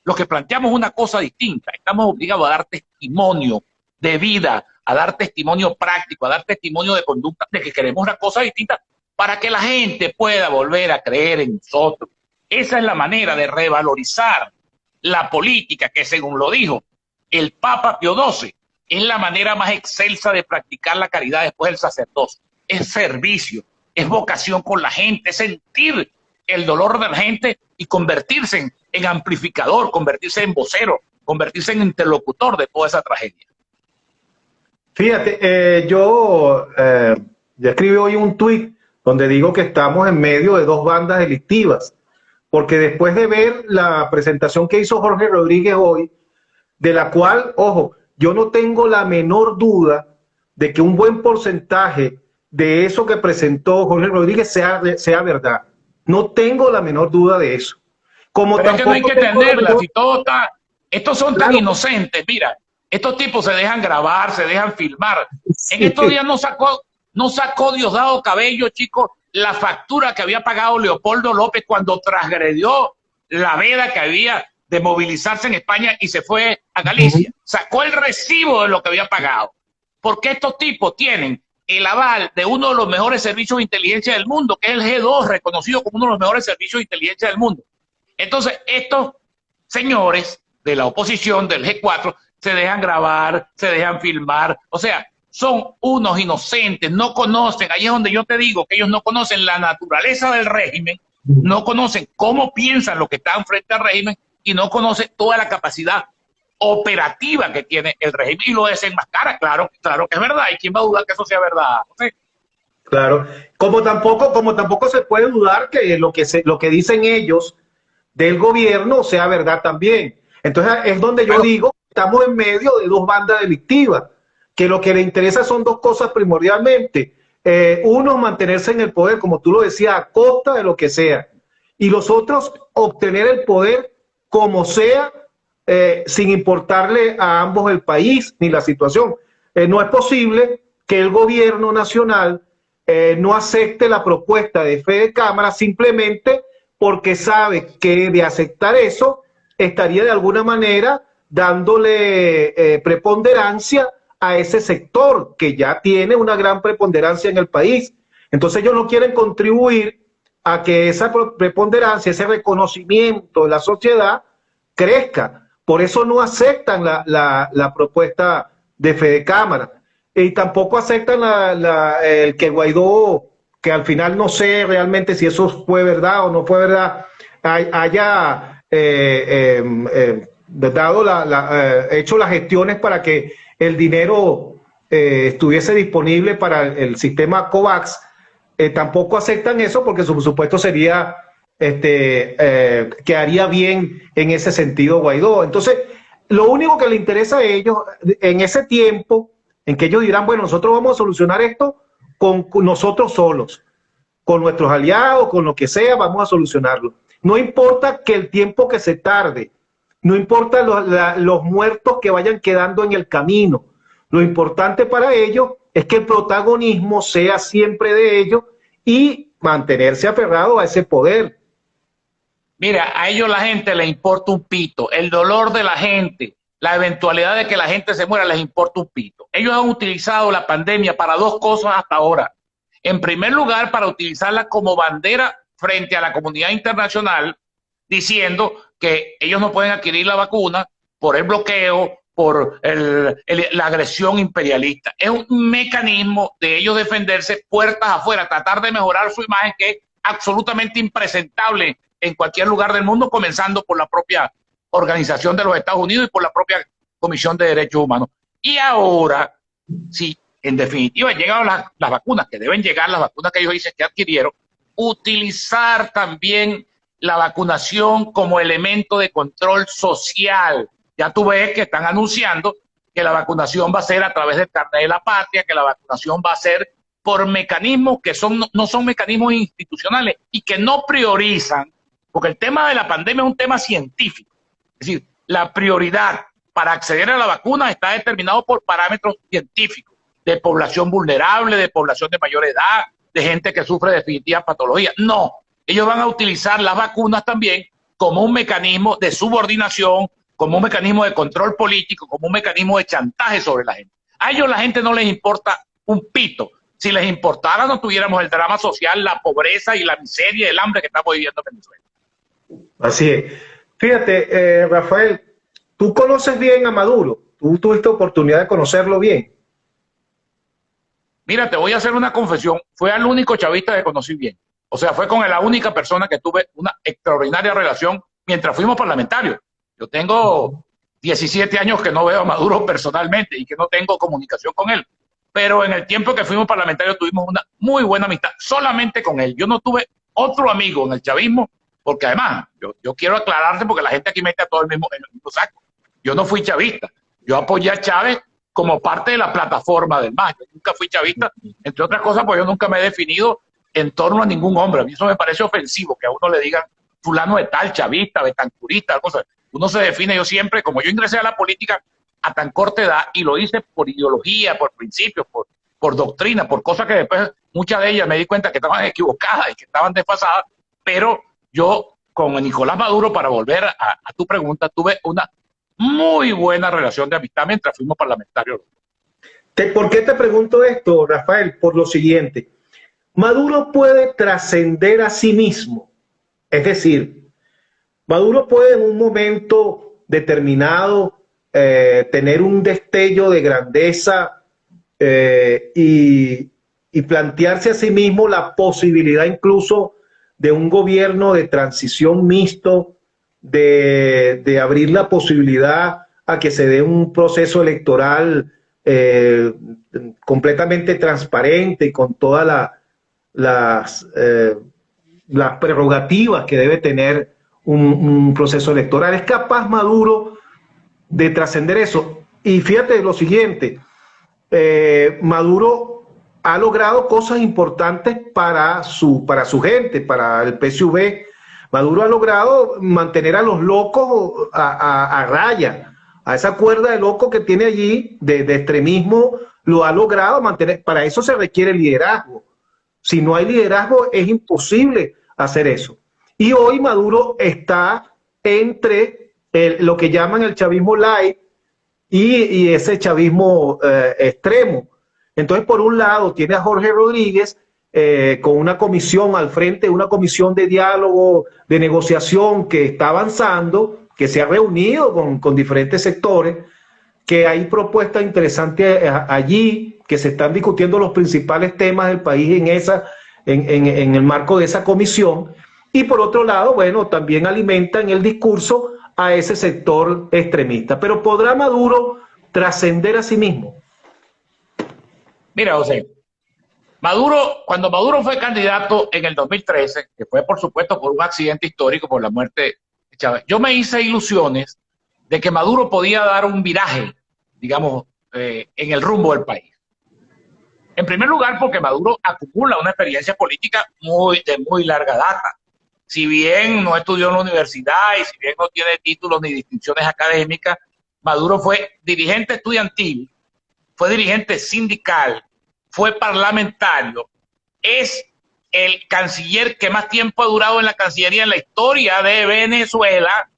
Los que planteamos una cosa distinta, estamos obligados a dar testimonio de vida, a dar testimonio práctico, a dar testimonio de conducta, de que queremos una cosa distinta, para que la gente pueda volver a creer en nosotros. Esa es la manera de revalorizar la política, que según lo dijo el Papa Pío XII, es la manera más excelsa de practicar la caridad después del sacerdocio. Es servicio, es vocación con la gente, es sentir el dolor de la gente y convertirse en amplificador, convertirse en vocero, convertirse en interlocutor de toda esa tragedia. Fíjate, yo escribí hoy un tuit donde digo que estamos en medio de dos bandas delictivas, porque después de ver la presentación que hizo Jorge Rodríguez hoy, de la cual, ojo, yo no tengo la menor duda de que un buen porcentaje de eso que presentó Jorge Rodríguez sea verdad. No tengo la menor duda de eso. Como pero es que no hay que tenerla, si todo está... Estos son tan inocentes, mira, estos tipos se dejan grabar, se dejan filmar. Sí. En estos días no sacó Diosdado Cabello, chicos, la factura que había pagado Leopoldo López cuando transgredió la veda que había de movilizarse en España y se fue a Galicia. Sacó el recibo de lo que había pagado. Porque estos tipos tienen el aval de uno de los mejores servicios de inteligencia del mundo, que es el G2, reconocido como uno de los mejores servicios de inteligencia del mundo. Entonces, estos señores de la oposición, del G4, se dejan grabar, se dejan filmar. O sea, son unos inocentes, no conocen, ahí es donde yo te digo que ellos no conocen la naturaleza del régimen, no conocen cómo piensan los que están frente al régimen y no conocen toda la capacidad operativa que tiene el régimen y lo desenmascara. Claro que es verdad, y quién va a dudar que eso sea verdad. ¿Sí? Claro, como tampoco se puede dudar que lo que dicen ellos del gobierno sea verdad también. Entonces es donde yo digo, estamos en medio de dos bandas delictivas, que lo que le interesa son dos cosas primordialmente. Uno, mantenerse en el poder, como tú lo decías, a costa de lo que sea. Y los otros, obtener el poder como sea, sin importarle a ambos el país ni la situación. No es posible que el gobierno nacional no acepte la propuesta de Fede Cámara simplemente porque sabe que de aceptar eso estaría de alguna manera dándole preponderancia a ese sector que ya tiene una gran preponderancia en el país. Entonces ellos no quieren contribuir a que esa preponderancia, ese reconocimiento de la sociedad crezca. Por eso no aceptan la propuesta de Fede Cámara. Y tampoco aceptan el que Guaidó, que al final no sé realmente si eso fue verdad o no fue verdad, haya hecho las gestiones para que el dinero estuviese disponible para el sistema COVAX. Tampoco aceptan eso porque su supuesto sería que haría bien en ese sentido Guaidó. Entonces, lo único que le interesa a ellos en ese tiempo, en que ellos dirán, bueno, nosotros vamos a solucionar esto con nosotros solos, con nuestros aliados, con lo que sea, vamos a solucionarlo. No importa que el tiempo que se tarde, no importa los muertos que vayan quedando en el camino. Lo importante para ellos es que el protagonismo sea siempre de ellos y mantenerse aferrado a ese poder. Mira, a ellos la gente les importa un pito. El dolor de la gente, la eventualidad de que la gente se muera, les importa un pito. Ellos han utilizado la pandemia para dos cosas hasta ahora. En primer lugar, para utilizarla como bandera frente a la comunidad internacional, diciendo que ellos no pueden adquirir la vacuna por el bloqueo, por la agresión imperialista. Es un mecanismo de ellos defenderse puertas afuera, tratar de mejorar su imagen, que es absolutamente impresentable en cualquier lugar del mundo, comenzando por la propia Organización de los Estados Unidos y por la propia Comisión de Derechos Humanos. Y ahora, si en definitiva llegan las vacunas, que deben llegar las vacunas que ellos dicen que adquirieron, utilizar también la vacunación como elemento de control social. Ya tú ves que están anunciando que la vacunación va a ser a través del carnet de la patria, que la vacunación va a ser por mecanismos que no son mecanismos institucionales y que no priorizan, porque el tema de la pandemia es un tema científico. Es decir, la prioridad para acceder a la vacuna está determinado por parámetros científicos, de población vulnerable, de población de mayor edad, de gente que sufre de definitivas patologías. No, ellos van a utilizar las vacunas también como un mecanismo de subordinación, como un mecanismo de control político, como un mecanismo de chantaje sobre la gente. A ellos la gente no les importa un pito. Si les importara, no tuviéramos el drama social, la pobreza y la miseria y el hambre que estamos viviendo en Venezuela. Así es. Fíjate, Rafael, tú conoces bien a Maduro, tú tuviste oportunidad de conocerlo bien. Mira, te voy a hacer una confesión. Fue el único chavista que conocí bien. O sea, fue con la única persona que tuve una extraordinaria relación mientras fuimos parlamentarios. Yo tengo 17 años que no veo a Maduro personalmente y que no tengo comunicación con él. Pero en el tiempo que fuimos parlamentarios tuvimos una muy buena amistad, solamente con él. Yo no tuve otro amigo en el chavismo, porque además, yo quiero aclararte porque la gente aquí mete a todo en el mismo saco. Yo no fui chavista. Yo apoyé a Chávez como parte de la plataforma del MAS. Yo nunca fui chavista, entre otras cosas, porque yo nunca me he definido en torno a ningún hombre. A mí eso me parece ofensivo, que a uno le digan fulano de tal, chavista, betancurista, cosas. Uno se define, yo siempre, como yo ingresé a la política a tan corta edad, y lo hice por ideología, por principios, por doctrina, por cosas que después, muchas de ellas me di cuenta que estaban equivocadas y que estaban desfasadas, pero yo con Nicolás Maduro, para volver a tu pregunta, tuve una muy buena relación de amistad mientras fuimos parlamentarios. ¿Por qué te pregunto esto, Rafael? Por lo siguiente. Maduro puede trascender a sí mismo. Es decir, Maduro puede en un momento determinado tener un destello de grandeza y plantearse a sí mismo la posibilidad incluso de un gobierno de transición mixto, de abrir la posibilidad a que se dé un proceso electoral completamente transparente y con todas las prerrogativas que debe tener un proceso electoral. ¿Es capaz Maduro de trascender eso? Y fíjate lo siguiente, Maduro ha logrado cosas importantes para su gente, para el PSUV. Maduro ha logrado mantener a los locos a raya, a esa cuerda de locos que tiene allí de extremismo, lo ha logrado mantener. Para eso se requiere liderazgo. Si no hay liderazgo es imposible hacer eso. Y hoy Maduro está entre lo que llaman el chavismo light y ese chavismo extremo. Entonces, por un lado, tiene a Jorge Rodríguez con una comisión al frente, una comisión de diálogo, de negociación que está avanzando, que se ha reunido con diferentes sectores, que hay propuestas interesantes allí, que se están discutiendo los principales temas del país en el marco de esa comisión. Y por otro lado, bueno, también alimentan el discurso a ese sector extremista. Pero ¿podrá Maduro trascender a sí mismo? Mira, José, cuando Maduro fue candidato en el 2013, que fue por supuesto por un accidente histórico, por la muerte de Chávez, yo me hice ilusiones de que Maduro podía dar un viraje, digamos, en el rumbo del país. En primer lugar, porque Maduro acumula una experiencia política de muy larga data. Si bien no estudió en la universidad y si bien no tiene títulos ni distinciones académicas, Maduro fue dirigente estudiantil, fue dirigente sindical, fue parlamentario, es el canciller que más tiempo ha durado en la Cancillería en la historia de Venezuela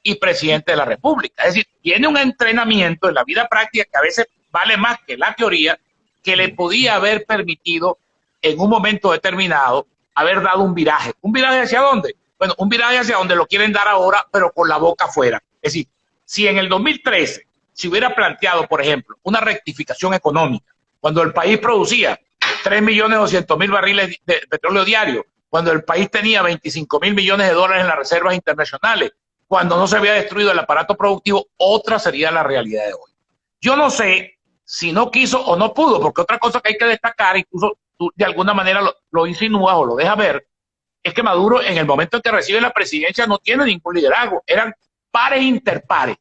y presidente de la República. Es decir, tiene un entrenamiento en la vida práctica que a veces vale más que la teoría, que le podía haber permitido en un momento determinado haber dado un viraje. ¿Un viraje hacia dónde? Bueno, un viraje hacia donde lo quieren dar ahora, pero con la boca afuera. Es decir, si en el 2013 se hubiera planteado, por ejemplo, una rectificación económica, cuando el país producía 3.200.000 barriles de petróleo diario, cuando el país tenía 25.000 millones de dólares en las reservas internacionales, cuando no se había destruido el aparato productivo, otra sería la realidad de hoy. Yo no sé si no quiso o no pudo, porque otra cosa que hay que destacar, incluso tú de alguna manera lo insinúas o lo dejas ver, es que Maduro en el momento en que recibe la presidencia no tiene ningún liderazgo, eran pares interpares.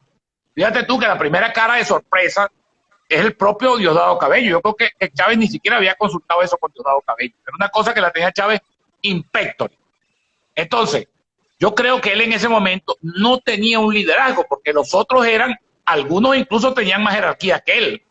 Fíjate tú que la primera cara de sorpresa es el propio Diosdado Cabello. Yo creo que Chávez ni siquiera había consultado eso con Diosdado Cabello. Era una cosa que la tenía Chávez in pectore. Entonces, yo creo que él en ese momento no tenía un liderazgo, porque los otros algunos incluso tenían más jerarquía que él.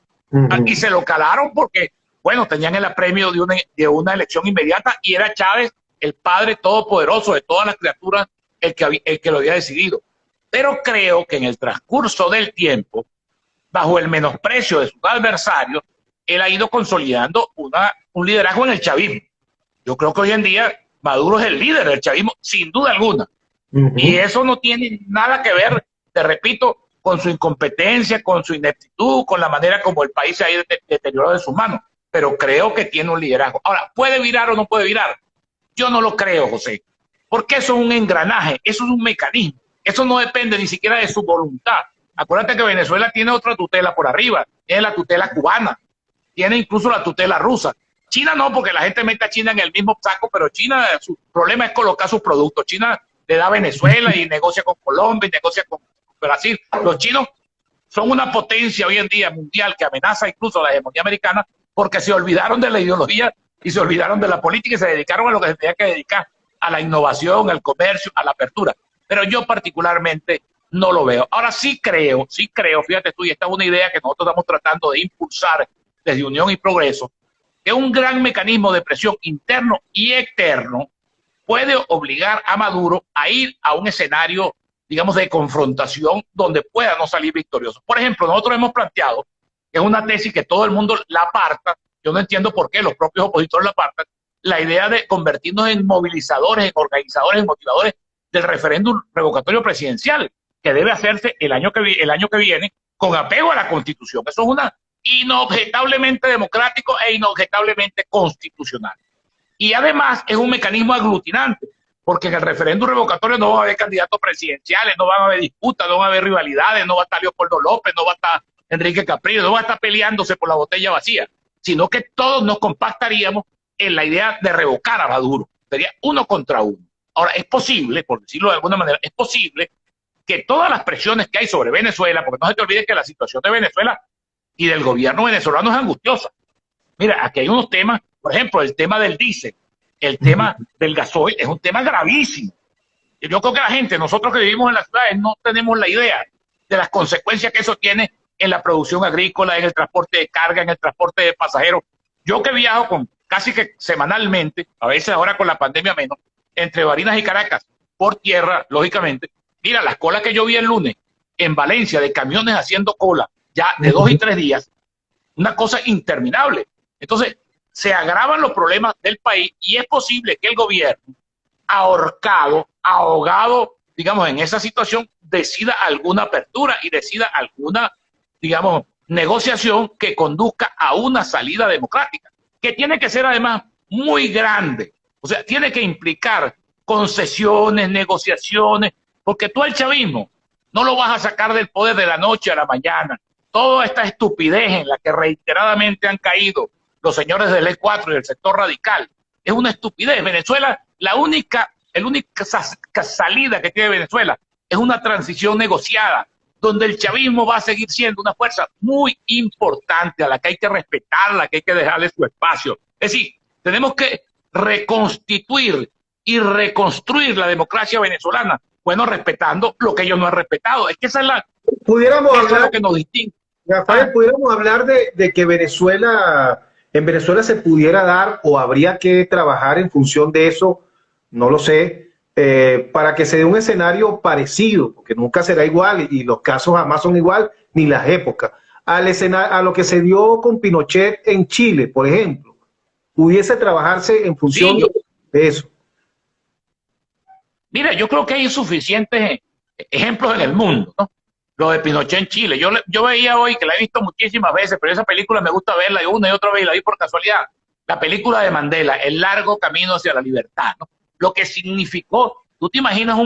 Y se lo calaron porque, bueno, tenían el apremio de una elección inmediata y era Chávez el padre todopoderoso de todas las criaturas el que lo había decidido. Pero creo que en el transcurso del tiempo, bajo el menosprecio de sus adversarios, él ha ido consolidando un liderazgo en el chavismo. Yo creo que hoy en día Maduro es el líder del chavismo, sin duda alguna. Y eso no tiene nada que ver, te repito, con su incompetencia, con su ineptitud, con la manera como el país se ha ido deteriorado de sus manos. Pero creo que tiene un liderazgo. Ahora, ¿puede virar o no puede virar? Yo no lo creo, José. Porque eso es un engranaje, eso es un mecanismo. Eso no depende ni siquiera de su voluntad. Acuérdate que Venezuela tiene otra tutela por arriba. Tiene la tutela cubana. Tiene incluso la tutela rusa. China no, porque la gente mete a China en el mismo saco, pero China, su problema es colocar sus productos. China le da a Venezuela y negocia con Colombia y negocia con Brasil. Los chinos son una potencia hoy en día mundial que amenaza incluso a la hegemonía americana porque se olvidaron de la ideología y se olvidaron de la política y se dedicaron a lo que se tenía que dedicar, a la innovación, al comercio, a la apertura. Pero yo particularmente no lo veo. Ahora sí creo, fíjate tú, y esta es una idea que nosotros estamos tratando de impulsar desde Unión y Progreso, que un gran mecanismo de presión interno y externo puede obligar a Maduro a ir a un escenario, digamos, de confrontación donde pueda no salir victorioso. Por ejemplo, nosotros hemos planteado, que es una tesis que todo el mundo la aparta, yo no entiendo por qué los propios opositores la apartan, la idea de convertirnos en movilizadores, en organizadores, en motivadores del referéndum revocatorio presidencial, que debe hacerse el año que viene con apego a la Constitución. Eso es una inobjetablemente democrático e inobjetablemente constitucional. Y además es un mecanismo aglutinante, porque en el referéndum revocatorio no va a haber candidatos presidenciales, no van a haber disputas, no va a haber rivalidades, no va a estar Leopoldo López, no va a estar Enrique Capriles, no va a estar peleándose por la botella vacía, sino que todos nos compactaríamos en la idea de revocar a Maduro. Sería uno contra uno. Ahora, es posible, por decirlo de alguna manera, es posible que todas las presiones que hay sobre Venezuela, porque no se te olvide que la situación de Venezuela y del gobierno venezolano es angustiosa. Mira, aquí hay unos temas, por ejemplo, el tema del diésel, el tema del gasoil, es un tema gravísimo. Yo creo que la gente, nosotros que vivimos en las ciudades, no tenemos la idea de las consecuencias que eso tiene en la producción agrícola, en el transporte de carga, en el transporte de pasajeros. Yo que viajo casi que semanalmente, a veces ahora con la pandemia menos, entre Barinas y Caracas, por tierra, lógicamente, mira, las colas que yo vi el lunes en Valencia de camiones haciendo cola, ya de 2 y 3 días, una cosa interminable. Entonces, se agravan los problemas del país y es posible que el gobierno, ahorcado, ahogado, digamos, en esa situación, decida alguna apertura y decida alguna, digamos, negociación que conduzca a una salida democrática, que tiene que ser además muy grande. O sea, tiene que implicar concesiones, negociaciones, porque tú al chavismo no lo vas a sacar del poder de la noche a la mañana. Toda esta estupidez en la que reiteradamente han caído los señores del E4 y del sector radical es una estupidez. Venezuela, la única salida que tiene Venezuela es una transición negociada, donde el chavismo va a seguir siendo una fuerza muy importante a la que hay que respetarla, que hay que dejarle su espacio. Es decir, tenemos que reconstituir y reconstruir la democracia venezolana, bueno, respetando lo que ellos no han respetado. Es que esa es lo que nos distingue. Rafael, pudiéramos hablar de que en Venezuela se pudiera dar o habría que trabajar en función de eso, no lo sé, para que se dé un escenario parecido, porque nunca será igual y los casos jamás son igual, ni las épocas, a lo que se dio con Pinochet en Chile, por ejemplo. Pudiese trabajarse en función de eso. Mira, yo creo que hay suficientes ejemplos en el mundo, ¿no? Lo de Pinochet en Chile. Yo veía hoy, que la he visto muchísimas veces, pero esa película me gusta verla y una y otra vez, y la vi por casualidad, la película de Mandela, El largo camino hacia la libertad, ¿no? Lo que significó, tú te imaginas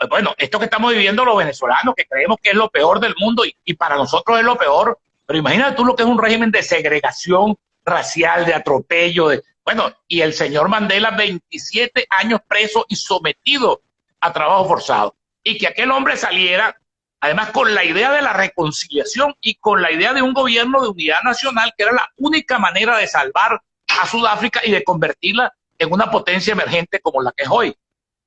bueno, esto que estamos viviendo los venezolanos, que creemos que es lo peor del mundo y para nosotros es lo peor, pero imagínate tú lo que es un régimen de segregación racial, de atropello, bueno, y el señor Mandela 27 años preso y sometido a trabajo forzado, y que aquel hombre saliera además con la idea de la reconciliación y con la idea de un gobierno de unidad nacional, que era la única manera de salvar a Sudáfrica y de convertirla en una potencia emergente como la que es hoy.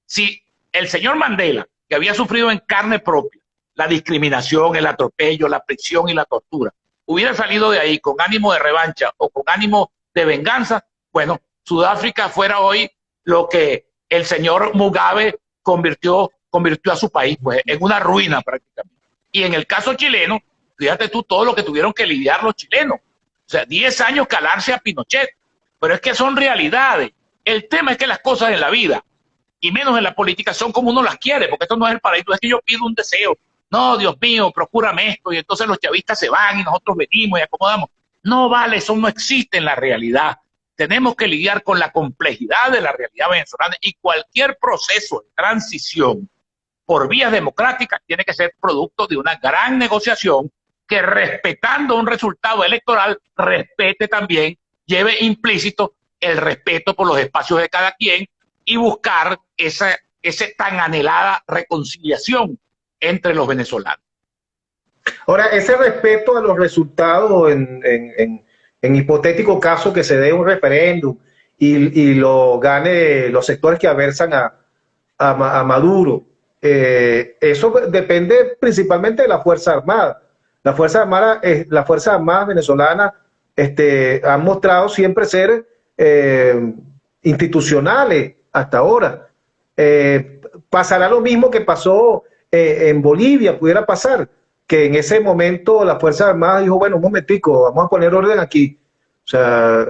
Si el señor Mandela, que había sufrido en carne propia la discriminación, el atropello, la prisión y la tortura, hubiera salido de ahí con ánimo de revancha o con ánimo de venganza, bueno, Sudáfrica fuera hoy lo que el señor Mugabe convirtió a su país pues, en una ruina prácticamente. Y en el caso chileno, fíjate tú todo lo que tuvieron que lidiar los chilenos. O sea, 10 años calarse a Pinochet. Pero es que son realidades. El tema es que las cosas en la vida y menos en la política, son como uno las quiere, porque esto no es el paraíso, es que yo pido un deseo. No, Dios mío, procúrame esto, y entonces los chavistas se van y nosotros venimos y acomodamos. No vale, eso no existe en la realidad. Tenemos que lidiar con la complejidad de la realidad venezolana y cualquier proceso de transición por vías democráticas tiene que ser producto de una gran negociación que, respetando un resultado electoral, respete también, lleve implícito el respeto por los espacios de cada quien y buscar esa tan anhelada reconciliación entre los venezolanos. Ahora, ese respeto a los resultados en hipotético caso que se dé un referéndum y lo gane los sectores que aversan a Maduro, eso depende principalmente de la Fuerza Armada. Las Fuerzas Armadas venezolanas han mostrado siempre ser institucionales hasta ahora. Pasará lo mismo que pasó en Bolivia, pudiera pasar, que en ese momento la Fuerza Armada dijo, bueno, un momentico, vamos a poner orden aquí. O sea,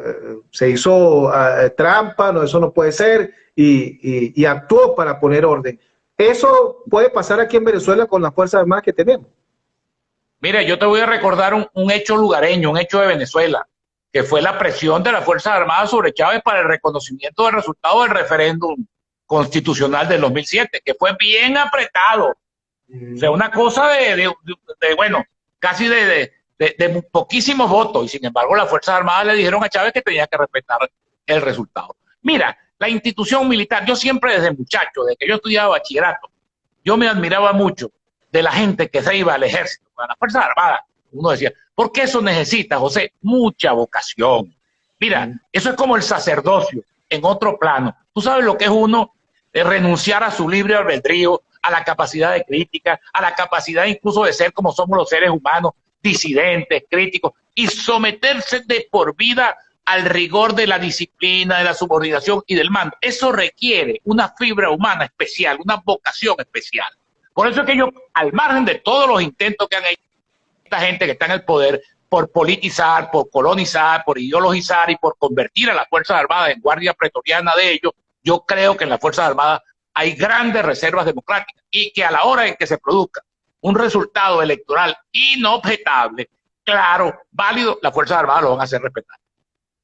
se hizo trampa, no, eso no puede ser, y actuó para poner orden. Eso puede pasar aquí en Venezuela con las Fuerzas Armadas que tenemos. Mira, yo te voy a recordar un hecho lugareño, un hecho de Venezuela, que fue la presión de las Fuerzas Armadas sobre Chávez para el reconocimiento del resultado del referéndum constitucional del 2007, que fue bien apretado. O sea, una cosa bueno, casi de poquísimos votos, y sin embargo las Fuerzas Armadas le dijeron a Chávez que tenía que respetar el resultado. Mira, la institución militar, yo siempre desde muchacho, desde que yo estudiaba bachillerato, yo me admiraba mucho de la gente que se iba al ejército, a las Fuerzas Armadas. Uno decía, ¿por qué eso necesita, José? Mucha vocación. Mira, eso es como el sacerdocio en otro plano. Tú sabes lo que es uno renunciar a su libre albedrío, a la capacidad de crítica, a la capacidad incluso de ser como somos los seres humanos, disidentes, críticos, y someterse de por vida al rigor de la disciplina, de la subordinación y del mando. Eso requiere una fibra humana especial, una vocación especial. Por eso es que yo, al margen de todos los intentos que han hecho esta gente que está en el poder, por politizar, por colonizar, por ideologizar y por convertir a las Fuerzas Armadas en guardia pretoriana de ellos, yo creo que en las Fuerzas Armadas hay grandes reservas democráticas y que a la hora en que se produzca un resultado electoral inobjetable, claro, válido, las Fuerzas Armadas lo van a hacer respetar.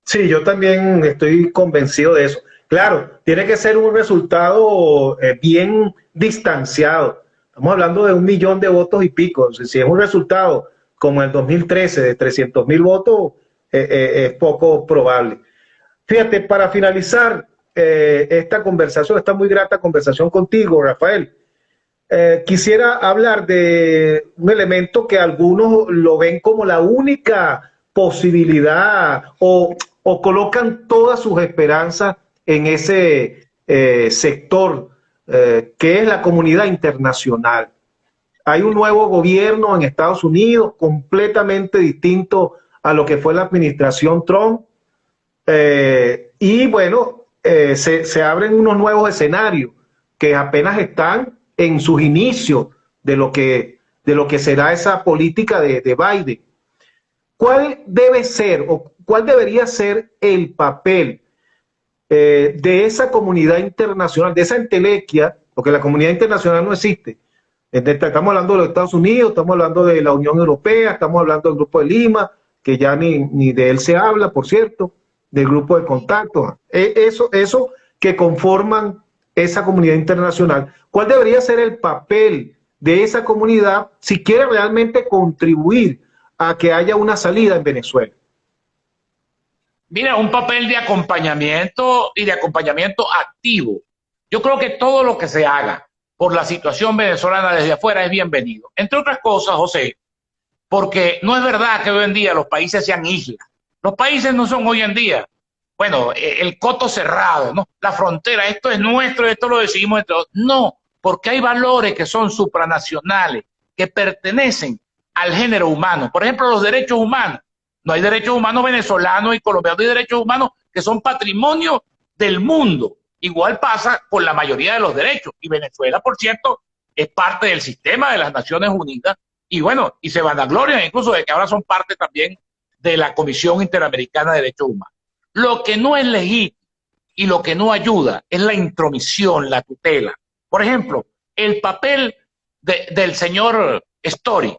Sí, yo también estoy convencido de eso. Claro, tiene que ser un resultado bien distanciado. Estamos hablando de 1 millón de votos y pico. O sea, si es un resultado como el 2013 de 300.000 votos, es poco probable. Fíjate, para finalizar esta conversación, esta muy grata conversación contigo, Rafael, quisiera hablar de un elemento que algunos lo ven como la única posibilidad o colocan todas sus esperanzas en ese sector que es la comunidad internacional. Hay un nuevo gobierno en Estados Unidos completamente distinto a lo que fue la administración Trump y bueno, se abren unos nuevos escenarios que apenas están en sus inicios de lo que será esa política de Biden. ¿Cuál debe ser o cuál debería ser el papel de esa comunidad internacional, de esa entelequia, porque la comunidad internacional no existe? Estamos hablando de los Estados Unidos, estamos hablando de la Unión Europea, estamos hablando del Grupo de Lima, que ya ni de él se habla, por cierto, del Grupo de Contacto. Eso que conforman esa comunidad internacional. ¿Cuál debería ser el papel de esa comunidad si quiere realmente contribuir a que haya una salida en Venezuela? Mira, un papel de acompañamiento y de acompañamiento activo. Yo creo que todo lo que se haga por la situación venezolana desde afuera es bienvenido. Entre otras cosas, José, porque no es verdad que hoy en día los países sean islas. Los países no son hoy en día, bueno, el coto cerrado, ¿no? La frontera, esto es nuestro, esto lo decidimos entre todos. No, porque hay valores que son supranacionales, que pertenecen al género humano. Por ejemplo, los derechos humanos. No hay derechos humanos venezolanos y colombianos, hay derechos humanos que son patrimonio del mundo. Igual pasa con la mayoría de los derechos. Y Venezuela, por cierto, es parte del sistema de las Naciones Unidas. Y bueno, y se vanaglorian incluso de que ahora son parte también de la Comisión Interamericana de Derechos Humanos. Lo que no es legítimo y lo que no ayuda es la intromisión, la tutela. Por ejemplo, el papel del señor Story,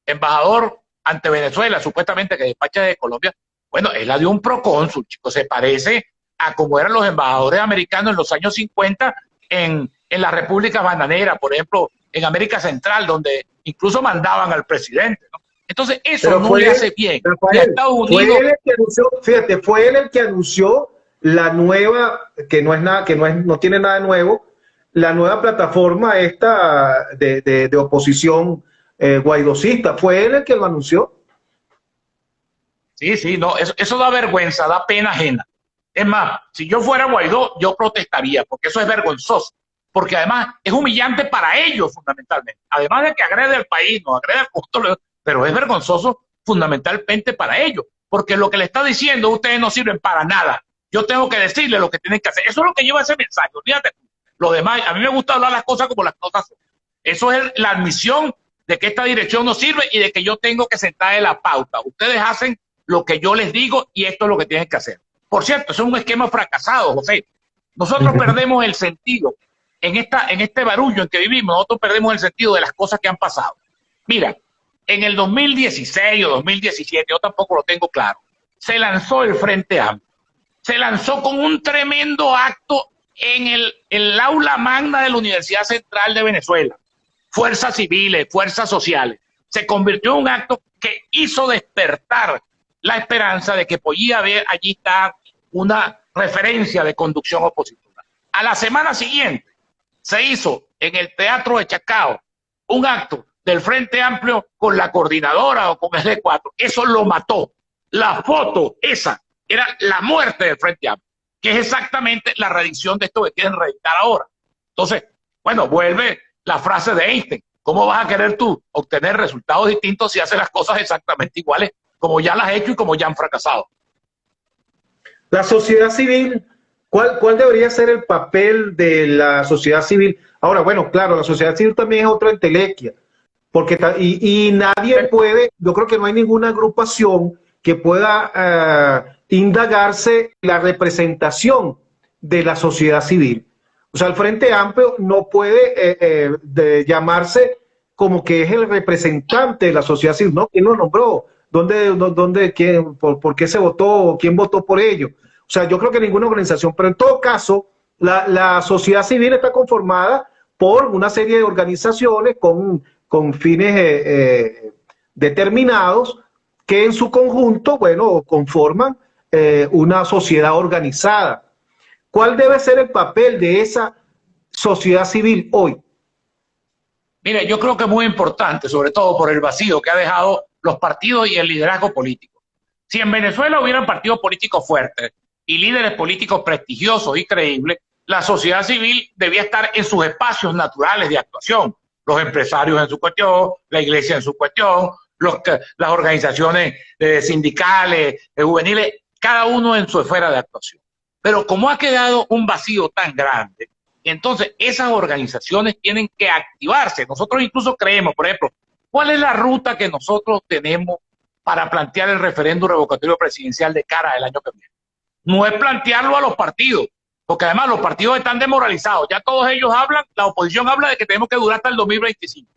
embajador ante Venezuela, supuestamente que despacha de Colombia, bueno, es la de un procónsul, chicos, se parece a como eran los embajadores americanos en los años 50 en la República Bananera, por ejemplo, en América Central, donde incluso mandaban al presidente, ¿no? Entonces, eso Pero no le hace bien. Rafael, Y a Estados Unidos, fue él el que anunció, fíjate, fue él el que anunció la nueva, que no es nada, no tiene nada de nuevo, la nueva plataforma esta de oposición guaidocista. Fue él el que lo anunció. sí, no, eso da vergüenza, da pena ajena. Es más, si yo fuera Guaidó, yo protestaría, porque eso es vergonzoso. Porque además es humillante para ellos, fundamentalmente. Además de que agrede al país, no agrede al pueblo, pero es vergonzoso fundamentalmente para ellos. Porque lo que le está diciendo, ustedes no sirven para nada. Yo tengo que decirle lo que tienen que hacer. Eso es lo que lleva ese mensaje. Olvídate. Lo demás, a mí me gusta hablar las cosas como las cosas son. Eso es la admisión de que esta dirección no sirve y de que yo tengo que sentar en la pauta. Ustedes hacen lo que yo les digo y esto es lo que tienen que hacer. Por cierto, eso es un esquema fracasado, José. Nosotros perdemos el sentido en este barullo en que vivimos. Nosotros perdemos el sentido de las cosas que han pasado. Mira, en el 2016 o 2017, yo tampoco lo tengo claro, se lanzó el Frente Amplio. Se lanzó con un tremendo acto en el aula magna de la Universidad Central de Venezuela. Fuerzas civiles, fuerzas sociales. Se convirtió en un acto que hizo despertar la esperanza de que podía haber allí estar una referencia de conducción opositora. A la semana siguiente se hizo en el Teatro de Chacao un acto del Frente Amplio con la coordinadora o con el D4. Eso lo mató. La foto esa era la muerte del Frente Amplio, que es exactamente la reedición de esto que quieren reeditar ahora. Entonces, bueno, vuelve la frase de Einstein. ¿Cómo vas a querer tú obtener resultados distintos si haces las cosas exactamente iguales como ya las has hecho y como ya han fracasado? La sociedad civil, ¿cuál debería ser el papel de la sociedad civil? Ahora, bueno, claro, la sociedad civil también es otra entelequia, porque y nadie puede, yo creo que no hay ninguna agrupación que pueda indagarse la representación de la sociedad civil. O sea, el Frente Amplio no puede llamarse como que es el representante de la sociedad civil, ¿no? ¿Quién lo nombró? ¿Quién, por qué se votó? ¿Quién votó por ello? O sea, yo creo que ninguna organización, pero en todo caso, la sociedad civil está conformada por una serie de organizaciones con fines determinados que en su conjunto, bueno, conforman una sociedad organizada. ¿Cuál debe ser el papel de esa sociedad civil hoy? Mire, yo creo que es muy importante, sobre todo por el vacío que ha dejado los partidos y el liderazgo político. Si en Venezuela hubieran partidos políticos fuertes y líderes políticos prestigiosos y creíbles, la sociedad civil debía estar en sus espacios naturales de actuación. Los empresarios en su cuestión, la iglesia en su cuestión, las organizaciones sindicales, juveniles, cada uno en su esfera de actuación. Pero como ha quedado un vacío tan grande, entonces esas organizaciones tienen que activarse. Nosotros incluso creemos, por ejemplo, ¿cuál es la ruta que nosotros tenemos para plantear el referéndum revocatorio presidencial de cara al año que viene? No es plantearlo a los partidos, porque además los partidos están desmoralizados. Ya todos ellos hablan, la oposición habla de que tenemos que durar hasta el 2025.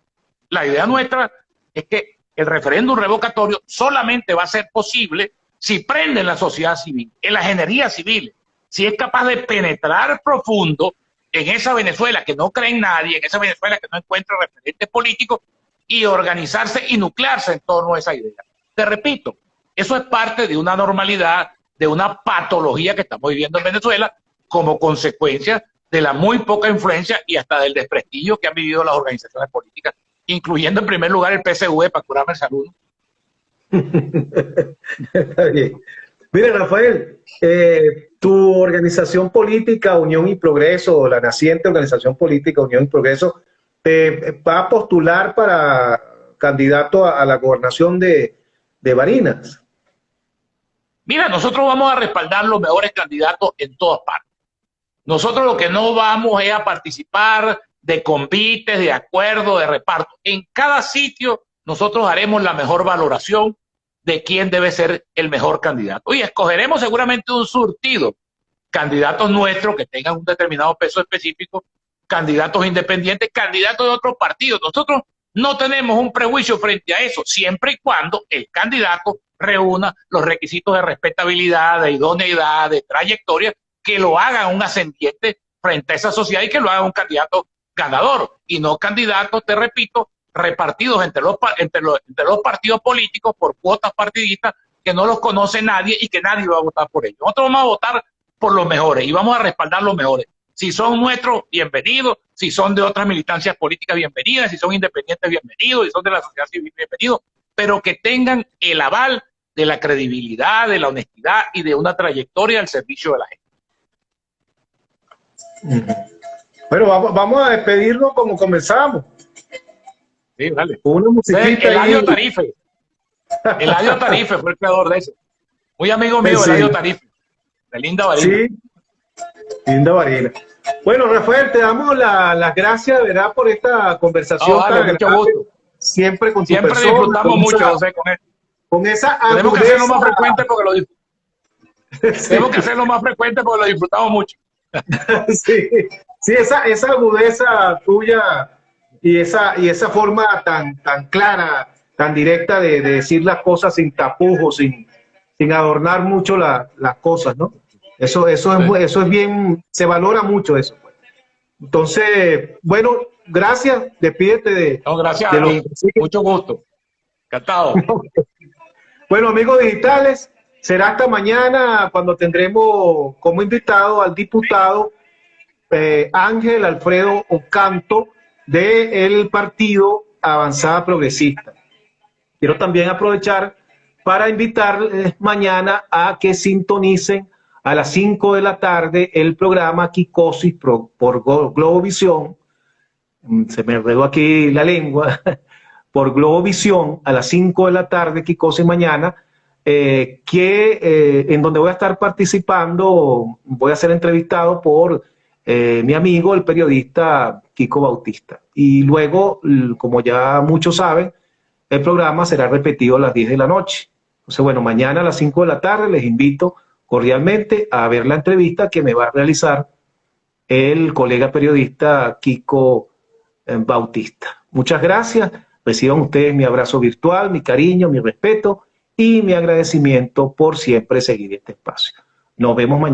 La idea nuestra es que el referéndum revocatorio solamente va a ser posible si prenden la sociedad civil, en las energías civiles, si es capaz de penetrar profundo en esa Venezuela que no cree en nadie, en esa Venezuela que no encuentra referentes políticos y organizarse y nuclearse en torno a esa idea. Te repito, eso es parte de una normalidad, de una patología que estamos viviendo en Venezuela como consecuencia de la muy poca influencia y hasta del desprestigio que han vivido las organizaciones políticas, incluyendo en primer lugar el PSV, para curarme el saludo. Está bien. Mira, Rafael, tu organización política Unión y Progreso, la naciente organización política Unión y Progreso, va a postular para candidato a la gobernación de Barinas. Mira, nosotros vamos a respaldar los mejores candidatos en todas partes. Nosotros lo que no vamos es a participar de convites, de acuerdos, de reparto. En cada sitio nosotros haremos la mejor valoración de quién debe ser el mejor candidato. Y escogeremos seguramente un surtido candidatos nuestros que tengan un determinado peso específico, candidatos independientes, candidatos de otros partidos. Nosotros no tenemos un prejuicio frente a eso, siempre y cuando el candidato reúna los requisitos de respetabilidad, de idoneidad, de trayectoria, que lo hagan un ascendiente frente a esa sociedad y que lo haga un candidato ganador, y no candidatos, te repito, repartidos entre los partidos políticos por cuotas partidistas que no los conoce nadie y que nadie va a votar por ellos. Nosotros vamos a votar por los mejores y vamos a respaldar los mejores. Si son nuestros, bienvenidos. Si son de otras militancias políticas, bienvenidas. Si son independientes, bienvenidos. Si son de la sociedad civil, bienvenidos. Pero que tengan el aval de la credibilidad, de la honestidad y de una trayectoria al servicio de la gente. Bueno, vamos a despedirnos como comenzamos. Sí, dale. Una musiquita. Eladio Tarife. Eladio Tarife fue el creador de eso. Muy amigo mío, sí. Eladio Tarife. De Linda Varela. Sí, Linda Varela. Bueno, Rafael, te damos las gracias, ¿verdad?, por esta conversación. No, vale, mucho gusto. Siempre con tu Siempre persona, disfrutamos mucho, José, con esto. Con esa Tenemos que hacerlo más frecuente porque lo Sí. Tenemos que hacerlo más frecuente porque lo disfrutamos mucho. Sí, sí, esa agudeza tuya y esa forma tan clara, tan directa de decir las cosas sin tapujos, sin adornar mucho las cosas, ¿no? Eso es bien, se valora mucho eso. Entonces, bueno, gracias, despídete de... No, gracias de a ti, mucho gusto. Encantado. Bueno, amigos digitales, será hasta mañana cuando tendremos como invitado al diputado Ángel Alfredo Ocanto del partido Avanzada Progresista. Quiero también aprovechar para invitarles mañana a que sintonicen a las 5 de la tarde el programa Kikosis por Globovisión. Se me enredó aquí la lengua. Por Globovisión a las 5 de la tarde, Kikosis mañana, en donde voy a estar participando, voy a ser entrevistado por mi amigo, el periodista Kiko Bautista. Y luego, como ya muchos saben, el programa será repetido a las 10 de la noche. Entonces, bueno, mañana a las 5 de la tarde les invito cordialmente a ver la entrevista que me va a realizar el colega periodista Kiko Bautista. Muchas gracias. Reciban ustedes mi abrazo virtual, mi cariño, mi respeto y mi agradecimiento por siempre seguir este espacio. Nos vemos mañana.